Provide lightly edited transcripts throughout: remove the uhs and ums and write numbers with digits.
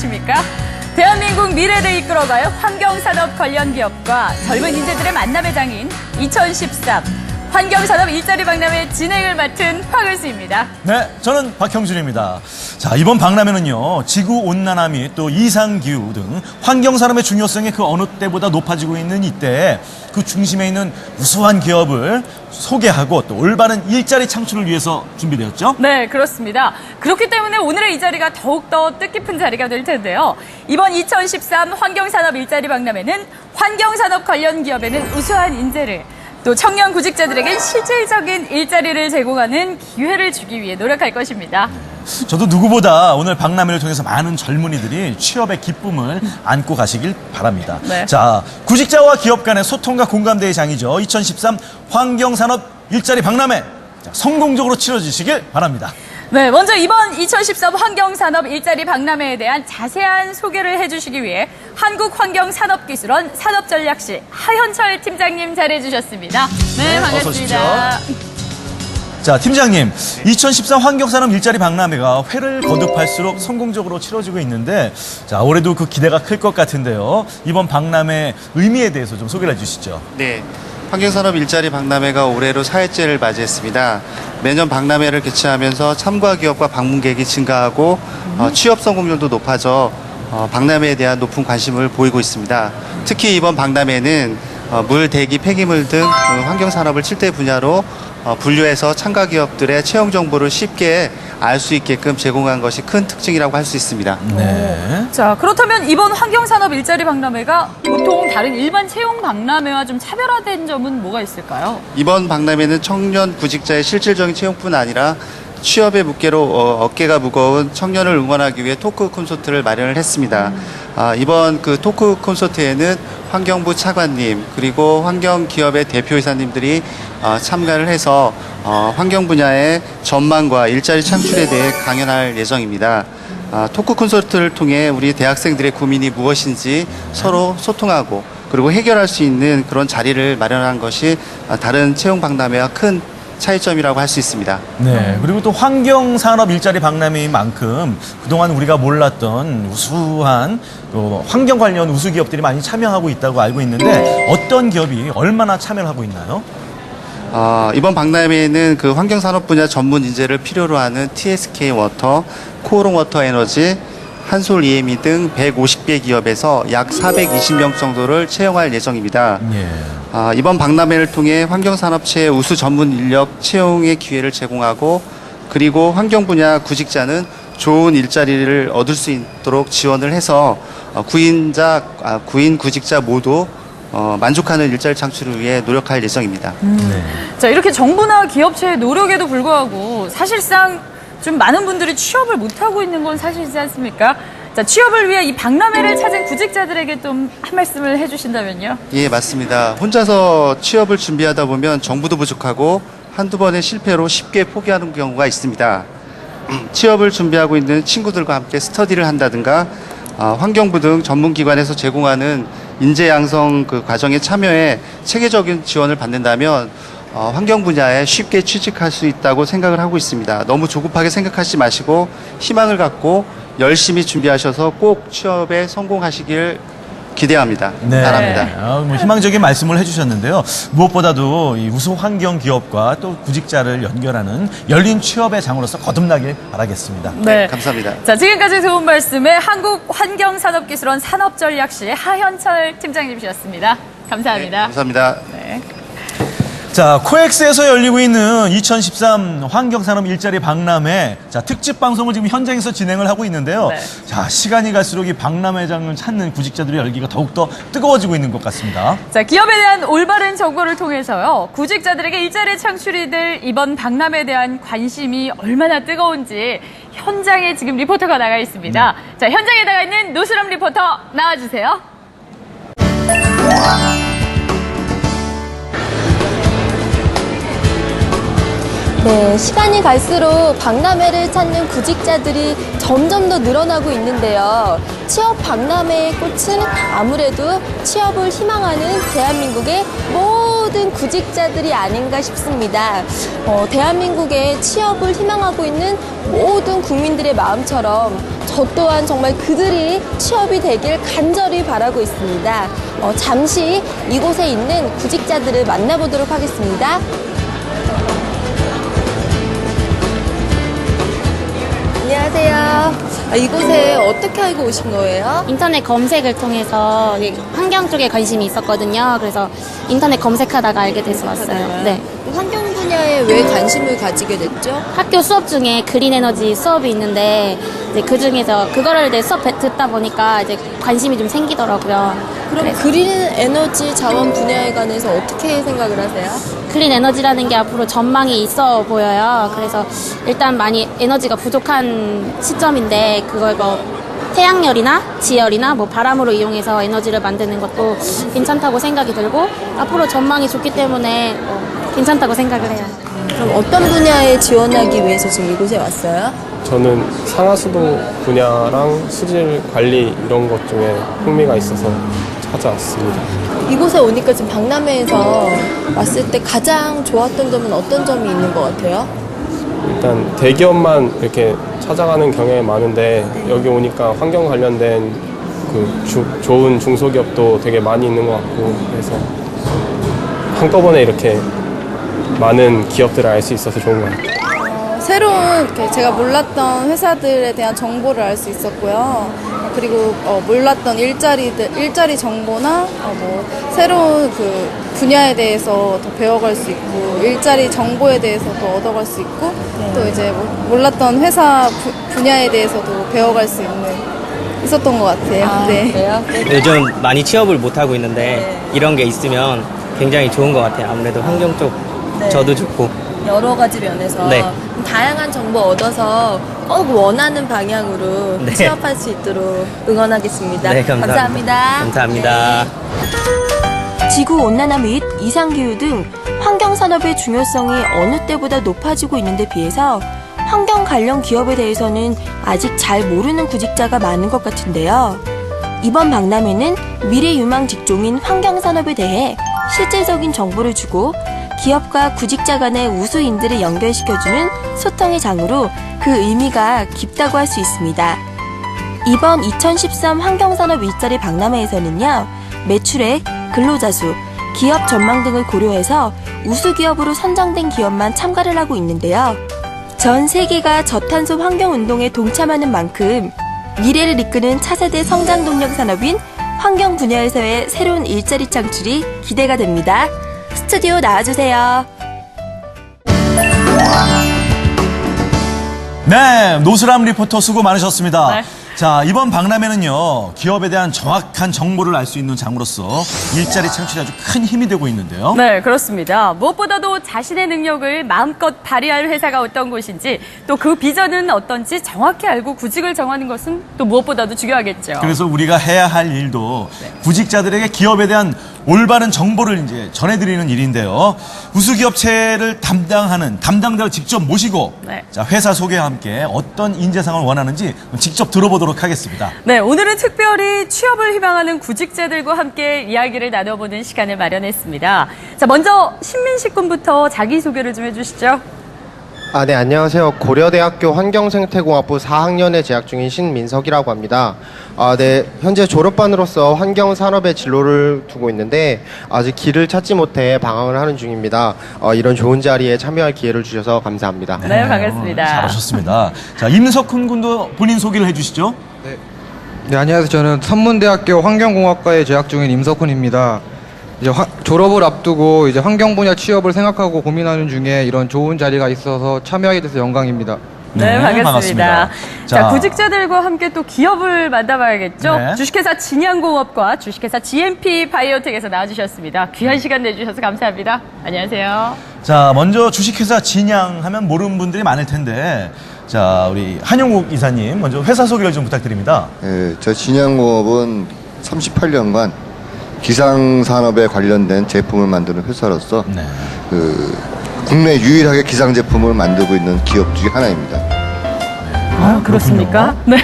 안녕하십니까? 대한민국 미래를 이끌어갈 환경산업 관련 기업과 젊은 인재들의 만남의 장인 2013 환경산업 일자리 박람회 진행을 맡은 황은수입니다. 네, 저는 박형준입니다. 자, 이번 박람회는요, 지구온난화 또 이상기후 등 환경산업의 중요성이 그 어느 때보다 높아지고 있는 이때 그 중심에 있는 우수한 기업을 소개하고 또 올바른 일자리 창출을 위해서 준비되었죠? 네, 그렇습니다. 그렇기 때문에 오늘의 이 자리가 더욱더 뜻깊은 자리가 될 텐데요. 이번 2013 환경산업 일자리 박람회는 환경산업 관련 기업에는 우수한 인재를 또 청년 구직자들에겐 실질적인 일자리를 제공하는 기회를 주기 위해 노력할 것입니다. 저도 누구보다 오늘 박람회를 통해서 많은 젊은이들이 취업의 기쁨을 안고 가시길 바랍니다. 네. 자, 구직자와 기업 간의 소통과 공감대의 장이죠. 2013 환경산업 일자리 박람회 자, 성공적으로 치러지시길 바랍니다. 네, 먼저 이번 2013 환경산업 일자리 박람회에 대한 자세한 소개를 해주시기 위해 한국환경산업기술원 산업전략실 하현철 팀장님 자리해주셨습니다. 네, 반갑습니다. 자, 팀장님, 2013 환경산업 일자리 박람회가 회를 거듭할수록 성공적으로 치러지고 있는데 자, 올해도 그 기대가 클 것 같은데요. 이번 박람회 의미에 대해서 좀 소개를 해주시죠. 네. 환경산업 일자리 박람회가 올해로 4회째를 맞이했습니다. 매년 박람회를 개최하면서 참가 기업과 방문객이 증가하고 취업 성공률도 높아져 박람회에 대한 높은 관심을 보이고 있습니다. 특히 이번 박람회는 물, 대기, 폐기물 등 환경산업을 7대 분야로 분류해서 참가 기업들의 채용 정보를 쉽게 알 수 있게끔 제공한 것이 큰 특징이라고 할 수 있습니다. 네. 자, 그렇다면 이번 환경산업 일자리 박람회가 보통 다른 일반 채용 박람회와 좀 차별화된 점은 뭐가 있을까요? 이번 박람회는 청년 구직자의 실질적인 채용뿐 아니라 취업의 무게로 어깨가 무거운 청년을 응원하기 위해 토크 콘서트를 마련을 했습니다. 이번 그 토크 콘서트에는 환경부 차관님 그리고 환경기업의 대표이사님들이 참가를 해서 환경 분야의 전망과 일자리 창출에 대해 강연할 예정입니다. 토크 콘서트를 통해 우리 대학생들의 고민이 무엇인지 서로 소통하고 그리고 해결할 수 있는 그런 자리를 마련한 것이 다른 채용 박람회와 큰 차이점이라고 할 수 있습니다. 네. 그리고 또 환경산업 일자리 박람회인 만큼 그동안 우리가 몰랐던 우수한 또 환경 관련 우수 기업들이 많이 참여하고 있다고 알고 있는데 어떤 기업이 얼마나 참여를 하고 있나요? 이번 박람회에는 그 환경산업 분야 전문 인재를 필요로 하는 TSK 워터, 코오롱 워터 에너지, 한솔 EME 등 150개 기업에서 약 420명 정도를 채용할 예정입니다. 예. 이번 박람회를 통해 환경산업체의 우수 전문 인력 채용의 기회를 제공하고 그리고 환경 분야 구직자는 좋은 일자리를 얻을 수 있도록 지원을 해서 구인 구직자 모두 만족하는 일자리 창출을 위해 노력할 예정입니다. 네. 자, 이렇게 정부나 기업체의 노력에도 불구하고 사실상 좀 많은 분들이 취업을 못하고 있는 건 사실이지 않습니까? 자, 취업을 위해 이 박람회를 찾은 구직자들에게 좀 한 말씀을 해주신다면요? 예, 맞습니다. 혼자서 취업을 준비하다 보면 정보도 부족하고 한두 번의 실패로 쉽게 포기하는 경우가 있습니다. 취업을 준비하고 있는 친구들과 함께 스터디를 한다든가 환경부 등 전문기관에서 제공하는 인재 양성 그 과정에 참여해 체계적인 지원을 받는다면 환경 분야에 쉽게 취직할 수 있다고 생각을 하고 있습니다. 너무 조급하게 생각하지 마시고 희망을 갖고 열심히 준비하셔서 꼭 취업에 성공하시길 기대합니다. 네. 바랍니다. 뭐 희망적인 말씀을 해주셨는데요. 무엇보다도 이 우수 환경 기업과 또 구직자를 연결하는 열린 취업의 장으로서 거듭나길 바라겠습니다. 네. 감사합니다. 자, 지금까지 좋은 말씀에 한국환경산업기술원 산업전략실 하현철 팀장님이셨습니다. 감사합니다. 네, 감사합니다. 네. 자, 코엑스에서 열리고 있는 2013 환경산업 일자리 박람회 자, 특집 방송을 지금 현장에서 진행을 하고 있는데요. 네. 자, 시간이 갈수록 이 박람회장을 찾는 구직자들의 열기가 더욱더 뜨거워지고 있는 것 같습니다. 자, 기업에 대한 올바른 정보를 통해서요, 구직자들에게 일자리 창출이 될 이번 박람회에 대한 관심이 얼마나 뜨거운지 현장에 지금 리포터가 나가 있습니다. 자, 현장에 나가 있는 노수람 리포터 나와주세요. 네, 시간이 갈수록 박람회를 찾는 구직자들이 점점 더 늘어나고 있는데요. 취업 박람회의 꽃은 아무래도 취업을 희망하는 대한민국의 모든 모든 구직자들이 아닌가 싶습니다. 대한민국에 취업을 희망하고 있는 모든 국민들의 마음처럼 저 또한 정말 그들이 취업이 되길 간절히 바라고 있습니다. 잠시 이곳에 있는 구직자들을 만나보도록 하겠습니다. 안녕하세요. 이곳에 어떻게 알고 오신 거예요? 인터넷 검색을 통해서 환경 쪽에 관심이 있었거든요. 그래서 인터넷 검색하다가 알게 돼서 왔어요. 네. 환경 분야에 왜 관심을 가지게 됐죠? 학교 수업 중에 그린 에너지 수업이 있는데 이제 그 중에서 그거를 이제 수업 듣다 보니까 이제 관심이 좀 생기더라고요. 그럼 그래서 그린 에너지 자원 분야에 관해서 어떻게 생각을 하세요? 그린 에너지라는 게 앞으로 전망이 있어 보여요. 그래서 일단 많이 에너지가 부족한 시점인데 그걸 뭐 태양열이나 지열이나 뭐 바람으로 이용해서 에너지를 만드는 것도 괜찮다고 생각이 들고 앞으로 전망이 좋기 때문에 괜찮다고 생각을 해요. 그럼 어떤 분야에 지원하기 위해서 지금 이곳에 왔어요? 저는 상하수도 분야랑 수질 관리 이런 것 중에 흥미가 있어서 찾아왔습니다. 이곳에 오니까 지금 박람회에서 왔을 때 가장 좋았던 점은 어떤 점이 있는 것 같아요? 일단 대기업만 이렇게 찾아가는 경향이 많은데 여기 오니까 환경 관련된 좋은 중소기업도 되게 많이 있는 것 같고 그래서 한꺼번에 이렇게 많은 기업들을 알 수 있어서 좋은 것 같아요. 새로운 제가 몰랐던 회사들에 대한 정보를 알 수 있었고요. 그리고 몰랐던 일자리 정보나 뭐 새로운 그 분야에 대해서 더 배워갈 수 있고 일자리 정보에 대해서 더 얻어갈 수 있고 또 이제 몰랐던 회사 분야에 대해서도 배워갈 수 있었던 것 같아요. 네. 그래요? 요즘 많이 취업을 못하고 있는데 이런 게 있으면 굉장히 좋은 것 같아요. 아무래도 환경 쪽 저도 좋고. 여러 가지 면에서 네. 다양한 정보 얻어서 꼭 원하는 방향으로 네. 취업할 수 있도록 응원하겠습니다. 네, 감사합니다. 감사합니다. 지구온난화 및 이상기후 등 환경산업의 중요성이 어느 때보다 높아지고 있는데 비해서 환경 관련 기업에 대해서는 아직 잘 모르는 구직자가 많은 것 같은데요. 이번 박람회는 미래 유망 직종인 환경산업에 대해 실질적인 정보를 주고 기업과 구직자 간의 우수인들을 연결시켜주는 소통의 장으로 그 의미가 깊다고 할 수 있습니다. 이번 2013 환경산업 일자리 박람회에서는요, 매출액, 근로자 수, 기업 전망 등을 고려해서 우수기업으로 선정된 기업만 참가를 하고 있는데요. 전 세계가 저탄소 환경운동에 동참하는 만큼 미래를 이끄는 차세대 성장 동력 산업인 환경 분야에서의 새로운 일자리 창출이 기대가 됩니다. 스튜디오 나와주세요. 네, 노스람 리포터 수고 많으셨습니다. 네. 자, 이번 박람회는요, 기업에 대한 정확한 정보를 알 수 있는 장으로서 일자리 창출에 아주 큰 힘이 되고 있는데요. 네, 그렇습니다. 무엇보다도 자신의 능력을 마음껏 발휘할 회사가 어떤 곳인지 또 그 비전은 어떤지 정확히 알고 구직을 정하는 것은 또 무엇보다도 중요하겠죠. 그래서 우리가 해야 할 일도 구직자들에게 기업에 대한 올바른 정보를 이제 전해드리는 일인데요. 우수기업체를 담당하는 담당자를 직접 모시고 네. 자, 회사 소개와 함께 어떤 인재상을 원하는지 직접 들어보도록 하겠습니다. 네, 오늘은 특별히 취업을 희망하는 구직자들과 함께 이야기를 나눠보는 시간을 마련했습니다. 자, 먼저 신민식 군부터 자기소개를 좀 해주시죠. 네, 안녕하세요. 고려대학교 환경생태공학부 4학년에 재학 중인 신민석이라고 합니다. 네, 현재 졸업반으로서 환경산업의 진로를 두고 있는데 아직 길을 찾지 못해 방황을 하는 중입니다. 이런 좋은 자리에 참여할 기회를 주셔서 감사합니다. 네, 반갑습니다. 잘하셨습니다. 자, 임석훈 군도 본인 소개를 해주시죠. 네, 안녕하세요. 저는 선문대학교 환경공학과에 재학 중인 임석훈입니다. 이제 졸업을 앞두고 이제 환경 분야 취업을 생각하고 고민하는 중에 이런 좋은 자리가 있어서 참여하게 돼서 영광입니다. 네, 반갑습니다. 자, 자, 구직자들과 함께 또 기업을 만나봐야겠죠. 네. 주식회사 진양공업과 주식회사 GMP 바이오텍에서 나와주셨습니다. 귀한 시간 내주셔서 감사합니다. 안녕하세요. 자, 먼저 주식회사 진양하면 모르는 분들이 많을 텐데, 자, 우리 한용욱 이사님 먼저 회사 소개를 좀 부탁드립니다. 예, 저 진양공업은 38년간 기상산업에 관련된 제품을 만드는 회사로서 네. 국내 유일하게 기상 제품을 만들고 있는 기업 중에 하나입니다. 아, 그렇습니까? 네.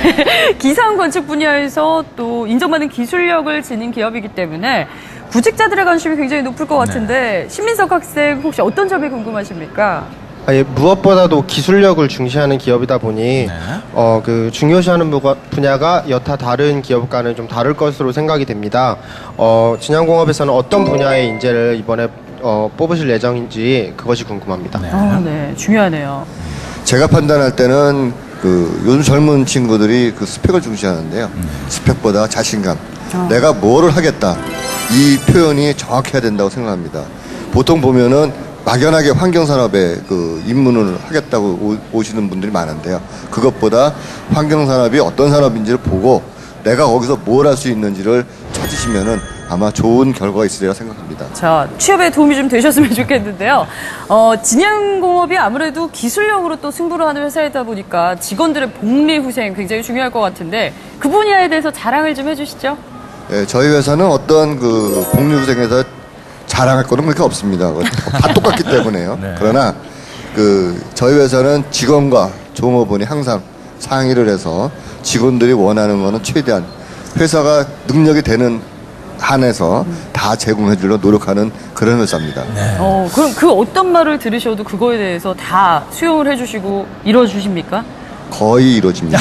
기상 건축 분야에서 또 인정받는 기술력을 지닌 기업이기 때문에 구직자들의 관심이 굉장히 높을 것 같은데 신민석 학생 혹시 어떤 점이 궁금하십니까? 무엇보다도 기술력을 중시하는 기업이다 보니 그 중요시하는 분야가 여타 다른 기업과는 좀 다를 것으로 생각이 됩니다. 진양공업에서는 어떤 분야의 인재를 이번에 뽑으실 예정인지 그것이 궁금합니다. 네, 중요하네요. 제가 판단할 때는 그 요즘 젊은 친구들이 그 스펙을 중시하는데요. 스펙보다 자신감. 내가 뭐를 하겠다. 이 표현이 정확해야 된다고 생각합니다. 보통 보면은 막연하게 환경산업에 그 입문을 하겠다고 오시는 분들이 많은데요. 그것보다 환경산업이 어떤 산업인지를 보고 내가 거기서 뭘 할 수 있는지를 찾으시면은 아마 좋은 결과가 있으리라 생각합니다. 자, 취업에 도움이 좀 되셨으면 좋겠는데요. 진양공업이 아무래도 기술력으로 또 승부를 하는 회사이다 보니까 직원들의 복리 후생 굉장히 중요할 것 같은데 그 분야에 대해서 자랑을 좀 해주시죠. 네, 저희 회사는 어떤 그 복리후생에서 자랑할 거는 그렇게 없습니다. 다 똑같기 때문에요. 네. 그러나 그 저희 회사는 직원과 종업원이 항상 상의를 해서 직원들이 원하는 거는 최대한 회사가 능력이 되는 한에서 다 제공해 주려 노력하는 그런 회사입니다. 그럼 그 어떤 말을 들으셔도 그거에 대해서 다 수용을 해주시고 이뤄주십니까? 거의 이루어집니다.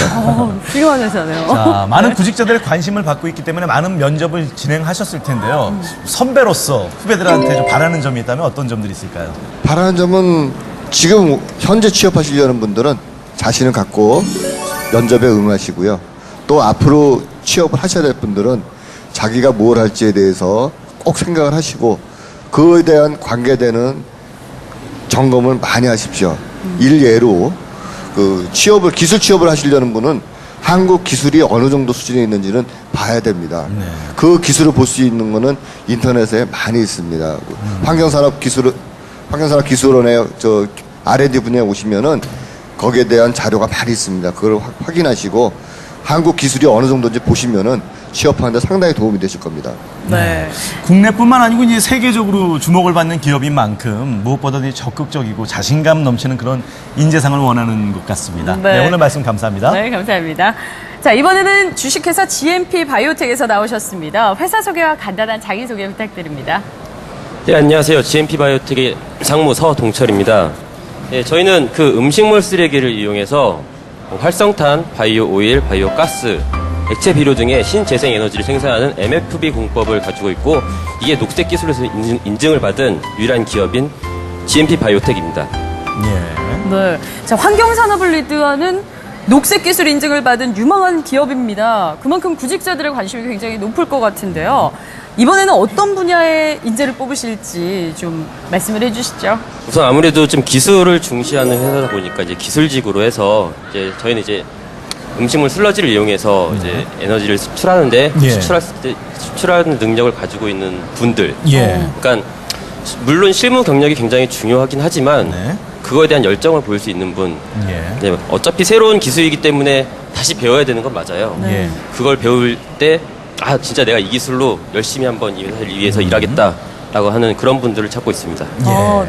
훌륭한 회사네요. 자, 많은 구직자들의 관심을 받고 있기 때문에 많은 면접을 진행하셨을 텐데요. 선배로서 후배들한테 좀 바라는 점이 있다면 어떤 점들이 있을까요? 바라는 점은 지금 현재 취업하시려는 분들은 자신을 갖고 면접에 응하시고요. 또 앞으로 취업을 하셔야 될 분들은 자기가 뭘 할지에 대해서 꼭 생각을 하시고 그에 대한 관계되는 점검을 많이 하십시오. 일례로 그 기술 취업을 하시려는 분은 한국 기술이 어느 정도 수준에 있는지는 봐야 됩니다. 그 기술을 볼 수 있는 거는 인터넷에 많이 있습니다. 환경산업기술원의 저 R&D 분야에 오시면은 거기에 대한 자료가 많이 있습니다. 그걸 확인하시고 한국 기술이 어느 정도인지 보시면은 취업하는데 상당히 도움이 되실 겁니다. 네. 국내뿐만 아니고 이제 세계적으로 주목을 받는 기업인 만큼 무엇보다도 적극적이고 자신감 넘치는 그런 인재상을 원하는 것 같습니다. 네, 오늘 말씀 감사합니다. 네, 감사합니다. 자, 이번에는 주식회사 GMP 바이오텍에서 나오셨습니다. 회사 소개와 간단한 자기소개 부탁드립니다. 네, 안녕하세요. GMP 바이오텍의 상무 서동철입니다. 네, 저희는 그 음식물 쓰레기를 이용해서 활성탄, 바이오 오일, 바이오 가스, 액체 비료 등의 신재생 에너지를 생산하는 MFB 공법을 가지고 있고 이게 녹색 기술에서 인증을 받은 유일한 기업인 GMP 바이오텍입니다. 네. 자, 환경산업을 리드하는 녹색 기술 인증을 받은 유망한 기업입니다. 그만큼 구직자들의 관심이 굉장히 높을 것 같은데요. 이번에는 어떤 분야의 인재를 뽑으실지 좀 말씀을 해주시죠. 우선 아무래도 좀 기술을 중시하는 회사다 보니까 이제 기술직으로 해서 이제 저희는 이제 음식물 슬러지를 이용해서 이제 에너지를 수출하는데 수출하는 능력을 가지고 있는 분들. 그러니까 물론 실무 경력이 굉장히 중요하긴 하지만 그거에 대한 열정을 보일 수 있는 분. 네, 어차피 새로운 기술이기 때문에 다시 배워야 되는 건 맞아요. 그걸 배울 때 진짜 내가 이 기술로 열심히 한번 이 회사를 위해서 일하겠다라고 하는 그런 분들을 찾고 있습니다.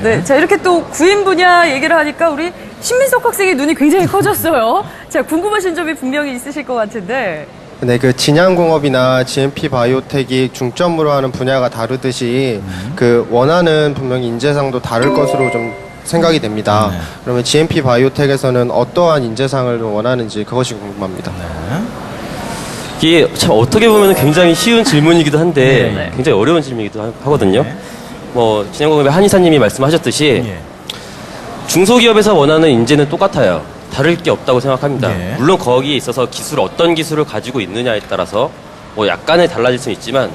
네. 자, 이렇게 또 구인 분야 얘기를 하니까 우리 신민석 학생의 눈이 굉장히 커졌어요. 자, 궁금하신 점이 분명히 있으실 것 같은데. 네, 그 진양공업이나 GMP 바이오텍이 중점으로 하는 분야가 다르듯이 그 원하는 분명히 인재상도 다를 것으로 좀 생각이 됩니다. 그러면 GMP 바이오텍에서는 어떠한 인재상을 원하는지 그것이 궁금합니다. 이게 참 어떻게 보면 굉장히 쉬운 질문이기도 한데 굉장히 어려운 질문이기도 하거든요. 뭐 진양공업의 한 이사님이 말씀하셨듯이 중소기업에서 원하는 인재는 똑같아요. 다를 게 없다고 생각합니다. 물론 거기에 있어서 어떤 기술을 가지고 있느냐에 따라서 뭐 약간의 달라질 수는 있지만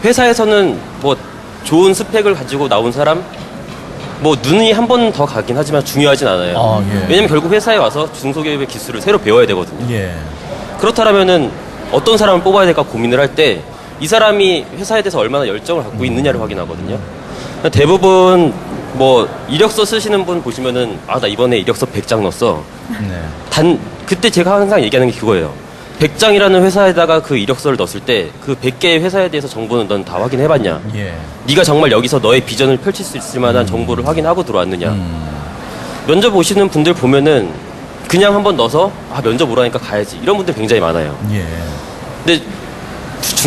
회사에서는 뭐 좋은 스펙을 가지고 나온 사람 뭐 눈이 한 번 더 가긴 하지만 중요하진 않아요. 왜냐면 결국 회사에 와서 중소기업의 기술을 새로 배워야 되거든요. 그렇다면은 어떤 사람을 뽑아야 될까 고민을 할 때 이 사람이 회사에 대해서 얼마나 열정을 갖고 있느냐를 확인하거든요. 대부분 뭐 이력서 쓰시는 분 보시면은 나 이번에 이력서 100장 넣었어. 그때 제가 항상 얘기하는 게 그거예요. 100장이라는 회사에다가 그 이력서를 넣었을 때 그 100개의 회사에 대해서 정보는 넌 다 확인해봤냐? 네가 정말 여기서 너의 비전을 펼칠 수 있을 만한 정보를 확인하고 들어왔느냐? 면접 오시는 분들 보면은 그냥 한번 넣어서 면접 오라니까 가야지 이런 분들 굉장히 많아요. 근데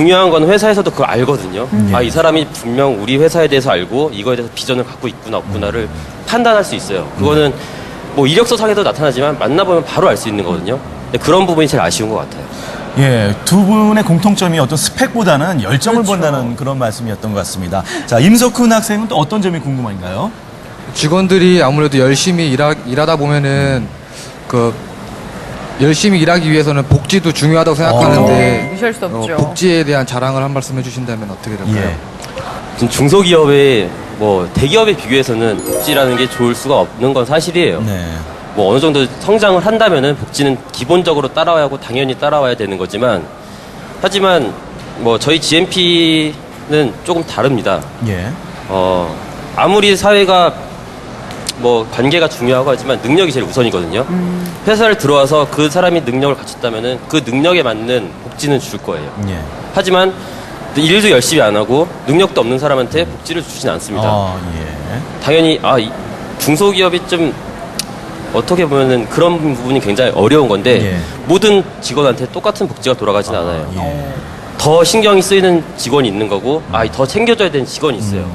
중요한 건 회사에서도 그걸 알거든요. 아, 이 사람이 분명 우리 회사에 대해서 알고 이거에 대해서 비전을 갖고 있구나 없구나를 판단할 수 있어요. 그거는 뭐 이력서 상에도 나타나지만 만나보면 바로 알 수 있는 거거든요. 근데 그런 부분이 제일 아쉬운 것 같아요. 예, 두 분의 공통점이 어떤 스펙보다는 열정을 본다는 그런 말씀이었던 것 같습니다. 자, 임석훈 학생은 또 어떤 점이 궁금한가요? 직원들이 아무래도 열심히 일하다 보면은 열심히 일하기 위해서는 복지도 중요하다고 생각하는데 무시할 수 없죠. 복지에 대한 자랑을 한 말씀 해주신다면 어떻게 될까요? 예. 지금 중소기업에 뭐 대기업에 비교해서는 복지라는 게 좋을 수가 없는 건 사실이에요. 네. 뭐 어느 정도 성장을 한다면은 복지는 기본적으로 따라와야 하고 당연히 따라와야 되는 거지만 하지만 뭐 저희 GMP는 조금 다릅니다. 예. 아무리 사회가 뭐 관계가 중요하고 하지만 능력이 제일 우선이거든요. 회사를 들어와서 그 사람이 능력을 갖췄다면은 그 능력에 맞는 복지는 줄 거예요. 예. 하지만 일도 열심히 안 하고 능력도 없는 사람한테 복지를 주진 않습니다. 예. 당연히 이 중소기업이 좀 어떻게 보면은 그런 부분이 굉장히 어려운 건데 예. 모든 직원한테 똑같은 복지가 돌아가진 않아요. 예. 더 신경이 쓰이는 직원이 있는 거고 더 챙겨줘야 되는 직원이 있어요.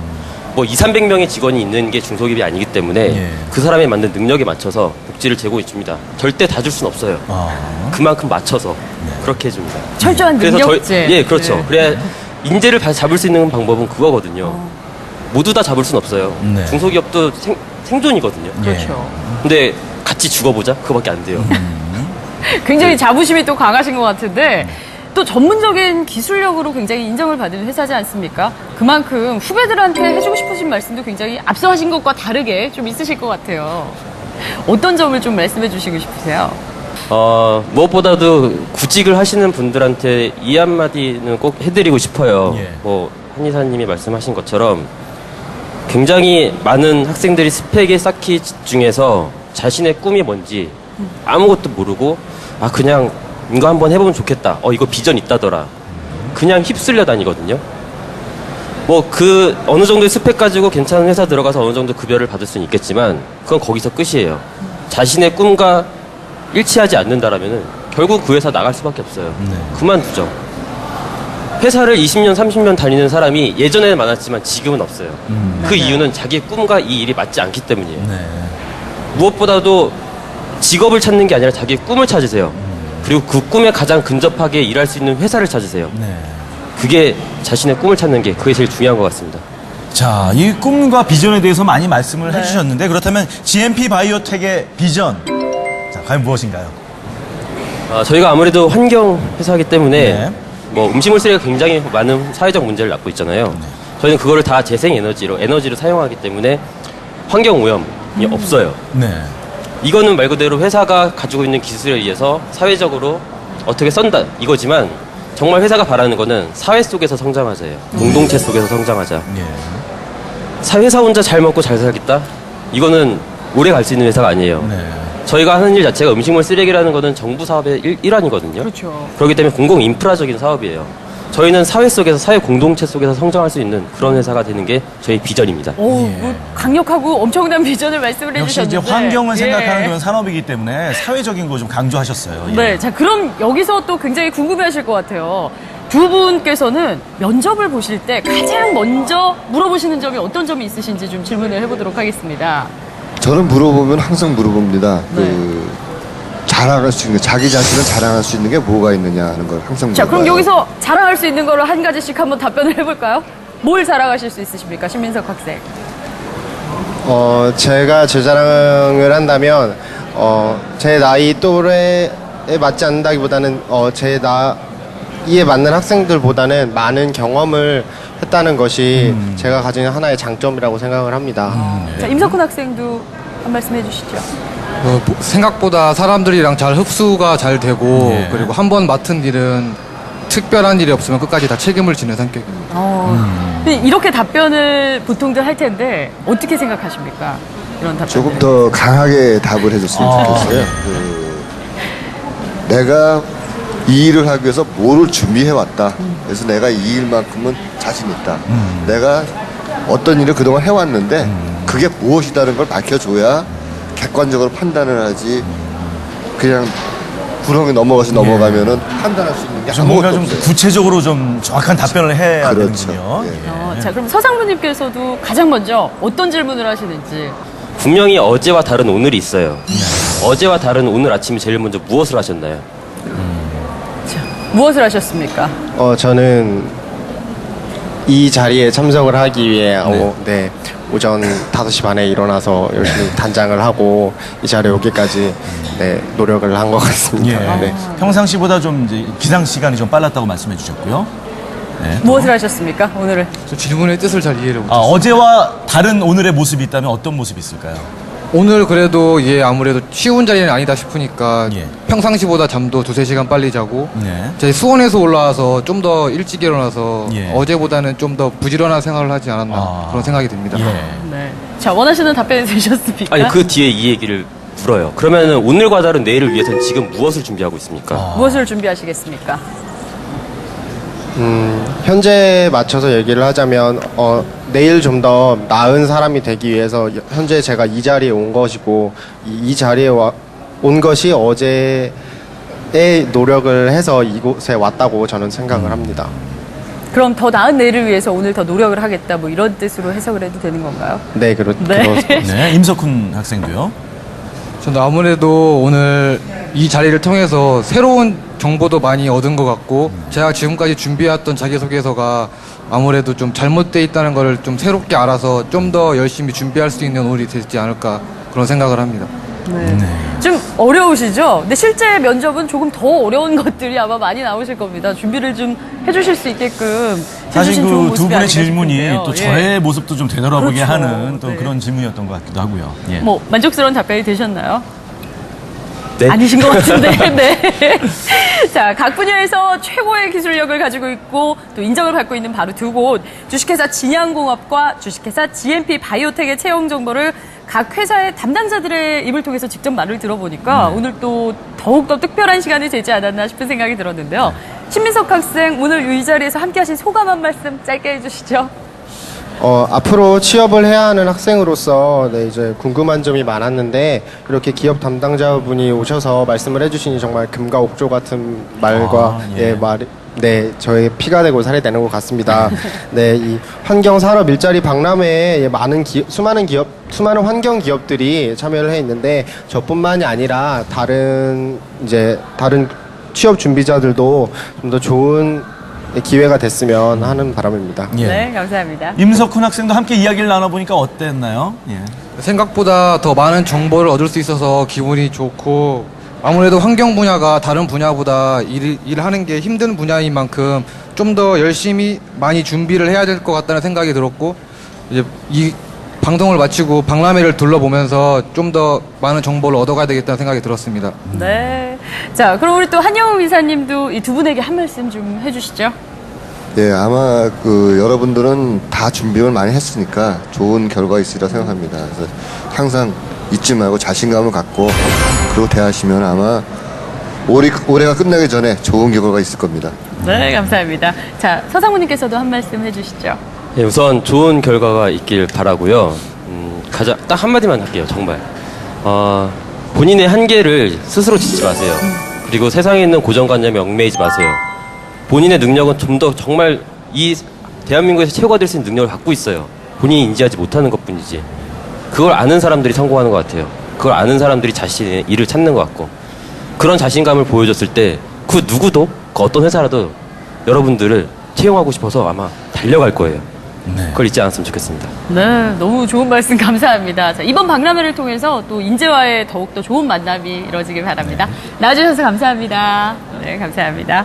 뭐 200~300명의 직원이 있는 게 중소기업이 아니기 때문에 예. 그 사람에 맞는 능력에 맞춰서 복지를 제공해 줍니다. 절대 다 줄 수는 없어요. 그만큼 맞춰서 그렇게 해줍니다. 철저한 그래서 능력제. 예, 그렇죠. 네. 그래야 인재를 잡을 수 있는 방법은 그거거든요. 모두 다 잡을 수는 없어요. 네. 중소기업도 생존이거든요. 그렇죠. 근데 같이 죽어보자? 그거밖에 안 돼요. 굉장히 자부심이 또 강하신 것 같은데 또 전문적인 기술력으로 굉장히 인정을 받은 회사지 않습니까? 그만큼 후배들한테 해주고 싶으신 말씀도 굉장히 앞서 하신 것과 다르게 좀 있으실 것 같아요. 어떤 점을 좀 말씀해 주시고 싶으세요? 무엇보다도 구직을 하시는 분들한테 이 한마디는 꼭 해드리고 싶어요. 예. 뭐 한의사님이 말씀하신 것처럼 굉장히 많은 학생들이 스펙에 쌓기 중에서 자신의 꿈이 뭔지 아무것도 모르고 그냥 이거 한번 해보면 좋겠다. 이거 비전 있다더라. 그냥 휩쓸려 다니거든요. 뭐 어느 정도의 스펙 가지고 괜찮은 회사 들어가서 어느 정도 급여를 받을 수는 있겠지만 그건 거기서 끝이에요. 자신의 꿈과 일치하지 않는다라면은 결국 그 회사 나갈 수밖에 없어요. 그만두죠. 회사를 20년, 30년 다니는 사람이 예전에는 많았지만 지금은 없어요. 그 이유는 자기의 꿈과 이 일이 맞지 않기 때문이에요. 무엇보다도 직업을 찾는 게 아니라 자기의 꿈을 찾으세요. 그리고 그 꿈에 가장 근접하게 일할 수 있는 회사를 찾으세요. 그게 자신의 꿈을 찾는 게 그게 제일 중요한 것 같습니다. 자, 이 꿈과 비전에 대해서 많이 말씀을 해주셨는데 그렇다면 GMP 바이오텍의 비전, 자, 과연 무엇인가요? 저희가 아무래도 환경 회사이기 때문에 네. 뭐 음식물 쓰레기가 굉장히 많은 사회적 문제를 낳고 있잖아요. 저희는 그거를 다 재생 에너지로 사용하기 때문에 환경 오염이 없어요. 네. 이거는 말 그대로 회사가 가지고 있는 기술에 의해서 사회적으로 어떻게 썬다 이거지만 정말 회사가 바라는 거는 사회 속에서 성장하자예요. 공동체 속에서 성장하자. 회사 혼자 잘 먹고 잘 살겠다? 이거는 오래 갈 수 있는 회사가 아니에요. 저희가 하는 일 자체가 음식물 쓰레기라는 거는 정부 사업의 일환이거든요. 그렇죠. 그렇기 때문에 공공 인프라적인 사업이에요. 저희는 사회 속에서 사회 공동체 속에서 성장할 수 있는 그런 회사가 되는 게 저희 비전입니다. 뭐 강력하고 엄청난 비전을 말씀을 역시 이제 해주셨는데 환경을 생각하는 예. 그런 산업이기 때문에 사회적인 거 좀 강조하셨어요. 예. 네, 자 그럼 여기서 또 굉장히 궁금해하실 것 같아요. 두 분께서는 면접을 보실 때 가장 먼저 물어보시는 점이 어떤 점이 있으신지 좀 질문을 해보도록 하겠습니다. 저는 물어보면 항상 물어봅니다. 자랑할 수 있는 자기 자신을 자랑할 수 있는 게 뭐가 있느냐 하는 걸 항상 물어봐요. 자, 그럼 여기서 자랑할 수 있는 거를 한 가지씩 한번 답변을 해볼까요? 뭘 자랑하실 수 있으십니까, 신민석 학생? 제가 제 자랑을 한다면 제 나이 또래에 맞지 않는다기보다는 제 나이에 맞는 학생들보다는 많은 경험을 했다는 것이 제가 가진 하나의 장점이라고 생각을 합니다. 자, 임석훈 학생도 한 말씀 해주시죠. 생각보다 사람들이랑 잘 흡수가 잘 되고 그리고 한 번 맡은 일은 특별한 일이 없으면 끝까지 다 책임을 지는 성격입니다. 근데 이렇게 답변을 보통들 할 텐데 어떻게 생각하십니까? 이런 답변. 조금 더 강하게 답을 해줬으면 좋겠어요. 내가 이 일을 하기 위해서 뭐를 준비해 왔다. 그래서 내가 이 일만큼은 자신 있다. 내가 어떤 일을 그동안 해왔는데 그게 무엇이다는 걸 밝혀줘야 객관적으로 판단을 하지 그냥 구렁이 넘어가면은 판단할 수 있는 좀 뭔가 좀 구체적으로 좀 정확한 답변을 해야 그렇죠. 되는군요. 예. 자, 그럼 서상무님께서도 가장 먼저 어떤 질문을 하시는지. 분명히 어제와 다른 오늘이 있어요. 어제와 다른 오늘 아침에 제일 먼저 무엇을 하셨나요? 무엇을 하셨습니까? 저는 이 자리에 참석을 하기 위해 네, 오전 5시 반에 일어나서 열심히 단장을 하고 이 자리에 오기까지 네, 노력을 한 것 같습니다. 예. 네. 평상시보다 좀 이제 기상 시간이 좀 빨랐다고 말씀해 주셨고요. 네. 무엇을 하셨습니까, 오늘은? 저 질문의 뜻을 잘 이해를 못했어요. 어제와 다른 오늘의 모습이 있다면 어떤 모습이 있을까요? 오늘 그래도 아무래도 쉬운 자리는 아니다 싶으니까 예. 평상시보다 잠도 2-3시간 빨리 자고 네. 제 수원에서 올라와서 좀 더 일찍 일어나서 예. 어제보다는 좀 더 부지런한 생활을 하지 않았나 그런 생각이 듭니다. 예. 네. 자, 원하시는 답변이 되셨습니까? 아니 그 뒤에 이 얘기를 물어요. 그러면은 오늘과 다른 내일을 위해서는 지금 무엇을 준비하고 있습니까? 무엇을 준비하시겠습니까? 현재 맞춰서 얘기를 하자면 내일 좀 더 나은 사람이 되기 위해서 현재 제가 이 자리에 온 것이고 이 자리에 온 것이 어제의 노력을 해서 이곳에 왔다고 저는 생각을 합니다. 그럼 더 나은 내일을 위해서 오늘 더 노력을 하겠다, 뭐 이런 뜻으로 해석을 해도 되는 건가요? 네, 그렇습니다. 네. 임석훈 학생도요. 저는 아무래도 오늘 이 자리를 통해서 새로운 정보도 많이 얻은 것 같고 제가 지금까지 준비해왔던 자기소개서가 아무래도 좀 잘못돼 있다는 걸 좀 새롭게 알아서 좀 더 열심히 준비할 수 있는 오늘이 되지 않을까 그런 생각을 합니다. 네. 좀 어려우시죠? 근데 실제 면접은 조금 더 어려운 것들이 아마 많이 나오실 겁니다. 준비를 좀 해주실 수 있게끔 사실 해주신 그 좋은 두 모습이 분의 아닌가 질문이 싶은데요. 또 예. 저의 모습도 좀 되돌아보게 그렇죠. 하는 또 네. 그런 질문이었던 것 같기도 하고요. 예. 뭐 만족스러운 답변이 되셨나요? 네. 아니신 것 같은데. 네. 자, 각 분야에서 최고의 기술력을 가지고 있고 또 인정을 받고 있는 바로 두 곳, 주식회사 진양공업과 주식회사 GMP 바이오텍의 채용 정보를 각 회사의 담당자들의 입을 통해서 직접 말을 들어보니까 오늘 또 더욱더 특별한 시간이 되지 않았나 싶은 생각이 들었는데요. 신민석 학생, 오늘 이 자리에서 함께 하신 소감 한 말씀 짧게 해주시죠. 앞으로 취업을 해야 하는 학생으로서 네, 이제 궁금한 점이 많았는데 이렇게 기업 담당자분이 오셔서 말씀을 해주시니 정말 금과 옥조 같은 말과 네, 저의 피가 되고 살이 되는 것 같습니다. 네, 이 환경 산업 일자리 박람회에 많은 수많은 환경 기업들이 참여를 해 있는데 저뿐만이 아니라 다른 취업 준비자들도 좀 더 좋은 기회가 됐으면 하는 바람입니다. 예. 네, 감사합니다. 임석훈 학생도 함께 이야기를 나눠보니까 어땠나요? 예. 생각보다 더 많은 정보를 얻을 수 있어서 기분이 좋고 아무래도 환경 분야가 다른 분야보다 일하는 게 힘든 분야인 만큼 좀 더 열심히 많이 준비를 해야 될 것 같다는 생각이 들었고 이제 이 방송을 마치고 박람회를 둘러보면서 좀 더 많은 정보를 얻어가야 되겠다는 생각이 들었습니다. 네. 자, 그럼 우리 또 한영우 이사님도 이 두 분에게 한 말씀 좀 해주시죠. 예, 아마 여러분들은 다 준비를 많이 했으니까 좋은 결과 있으리라 생각합니다. 그래서 항상 잊지 말고 자신감을 갖고 그리고 대하시면 아마 올해가 끝나기 전에 좋은 결과가 있을 겁니다. 네, 감사합니다. 자, 서상무님께서도 한 말씀 해주시죠. 네, 우선 좋은 결과가 있길 바라고요. 가장 딱 한마디만 할게요. 정말 본인의 한계를 스스로 짓지 마세요. 그리고 세상에 있는 고정관념에 얽매이지 마세요. 본인의 능력은 좀 더 정말 이 대한민국에서 최고가 될 수 있는 능력을 갖고 있어요. 본인이 인지하지 못하는 것뿐이지. 그걸 아는 사람들이 성공하는 것 같아요. 그걸 아는 사람들이 자신의 일을 찾는 것 같고 그런 자신감을 보여줬을 때 그 누구도 그 어떤 회사라도 여러분들을 채용하고 싶어서 아마 달려갈 거예요. 네. 그걸 잊지 않았으면 좋겠습니다. 네, 너무 좋은 말씀 감사합니다. 자, 이번 박람회를 통해서 또 인재와의 더욱더 좋은 만남이 이루어지길 바랍니다. 나와주셔서 감사합니다. 네, 감사합니다.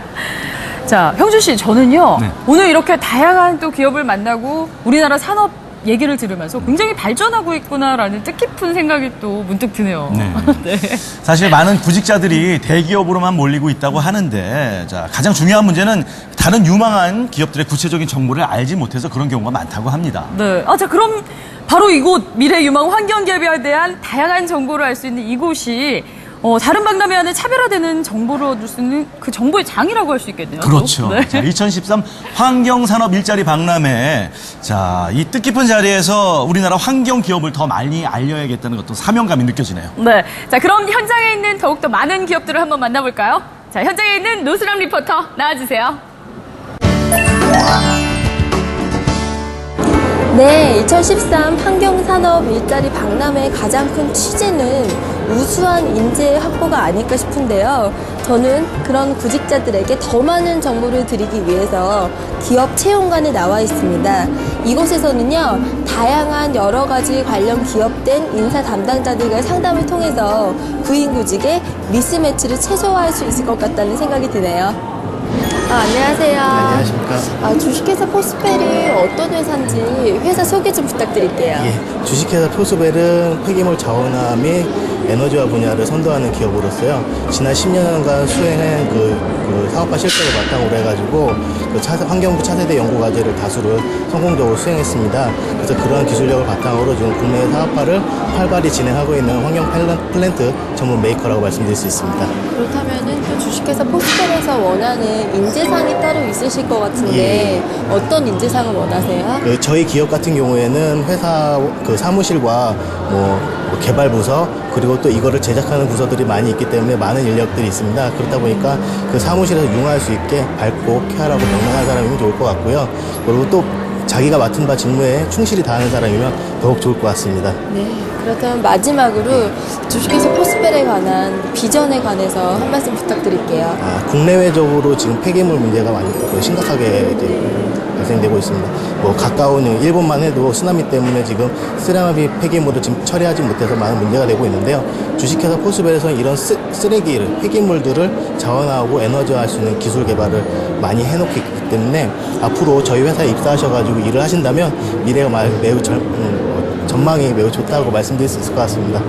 자, 형준 씨, 저는요, 오늘 이렇게 다양한 또 기업을 만나고 우리나라 산업 얘기를 들으면서 굉장히 발전하고 있구나라는 뜻깊은 생각이 또 문득 드네요. 네. 네. 사실 많은 구직자들이 대기업으로만 몰리고 있다고 하는데 자, 가장 중요한 문제는 다른 유망한 기업들의 구체적인 정보를 알지 못해서 그런 경우가 많다고 합니다. 네. 자, 그럼 바로 이곳 미래 유망 환경기업에 대한 다양한 정보를 알 수 있는 이곳이 다른 박람회와는 차별화되는 정보를 얻을 수 있는 그 정보의 장이라고 할 수 있겠네요. 그렇죠. 네. 자, 2013 환경산업 일자리 박람회. 자, 이 뜻깊은 자리에서 우리나라 환경 기업을 더 많이 알려야겠다는 어떤 사명감이 느껴지네요. 네. 자, 그럼 현장에 있는 더욱더 많은 기업들을 한번 만나볼까요? 자, 현장에 있는 노수람 리포터 나와주세요. 네, 2013 환경산업 일자리 박람회의 가장 큰 취지는 우수한 인재 확보가 아닐까 싶은데요. 저는 그런 구직자들에게 더 많은 정보를 드리기 위해서 기업 채용관에 나와 있습니다. 이곳에서는요, 다양한 여러 가지 관련 기업된 인사 담당자들과의 상담을 통해서 구인구직의 미스매치를 최소화할 수 있을 것 같다는 생각이 드네요. 안녕하세요. 안녕하십니까. 주식회사 포스펠이 어떤 회사인지 회사 소개 좀 부탁드릴게요. 예, 주식회사 포스펠은 폐기물 자원화 및 에너지화 분야를 선도하는 기업으로서요. 지난 10년간 수행한 그 사업화 실적을 바탕으로 해가지고 환경부 차세대 연구과제를 다수를 성공적으로 수행했습니다. 그래서 그러한 기술력을 바탕으로 지금 국내 사업화를 활발히 진행하고 있는 환경 플랜트 전문 메이커라고 말씀드릴 수 있습니다. 그렇다면은 또 주식회사 포스펠에서 원하는 인재상이 따로 있으실 것 같은데 어떤 인재상을 원하세요? 저희 기업 같은 경우에는 회사 사무실과 개발 부서 그리고 또 이거를 제작하는 부서들이 많이 있기 때문에 많은 인력들이 있습니다. 그렇다 보니까 그 사무실에서 융화할 수 있게 밝고 쾌활하고 명랑한 사람이면 좋을 것 같고요. 그리고 또 자기가 맡은 바 직무에 충실히 다하는 사람이면 더욱 좋을 것 같습니다. 네, 그렇다면 마지막으로 주식회사 포스펠에 관한 비전에 관해서 한 말씀 부탁드릴게요. 국내외적으로 지금 폐기물 문제가 많이 심각하게 발생되고 있습니다. 가까운 일본만 해도 쓰나미 때문에 지금 쓰레기 폐기물을 지금 처리하지 못해서 많은 문제가 되고 있는데요. 주식회사 포스펠에서는 이런 쓰레기를 폐기물들을 자원화하고 에너지화할 수 있는 기술 개발을 많이 해놓기 때문에 앞으로 저희 회사에 입사하셔가지고 일을 하신다면 미래가 매우 전망이 매우 좋다고 말씀드릴 수 있을 것 같습니다.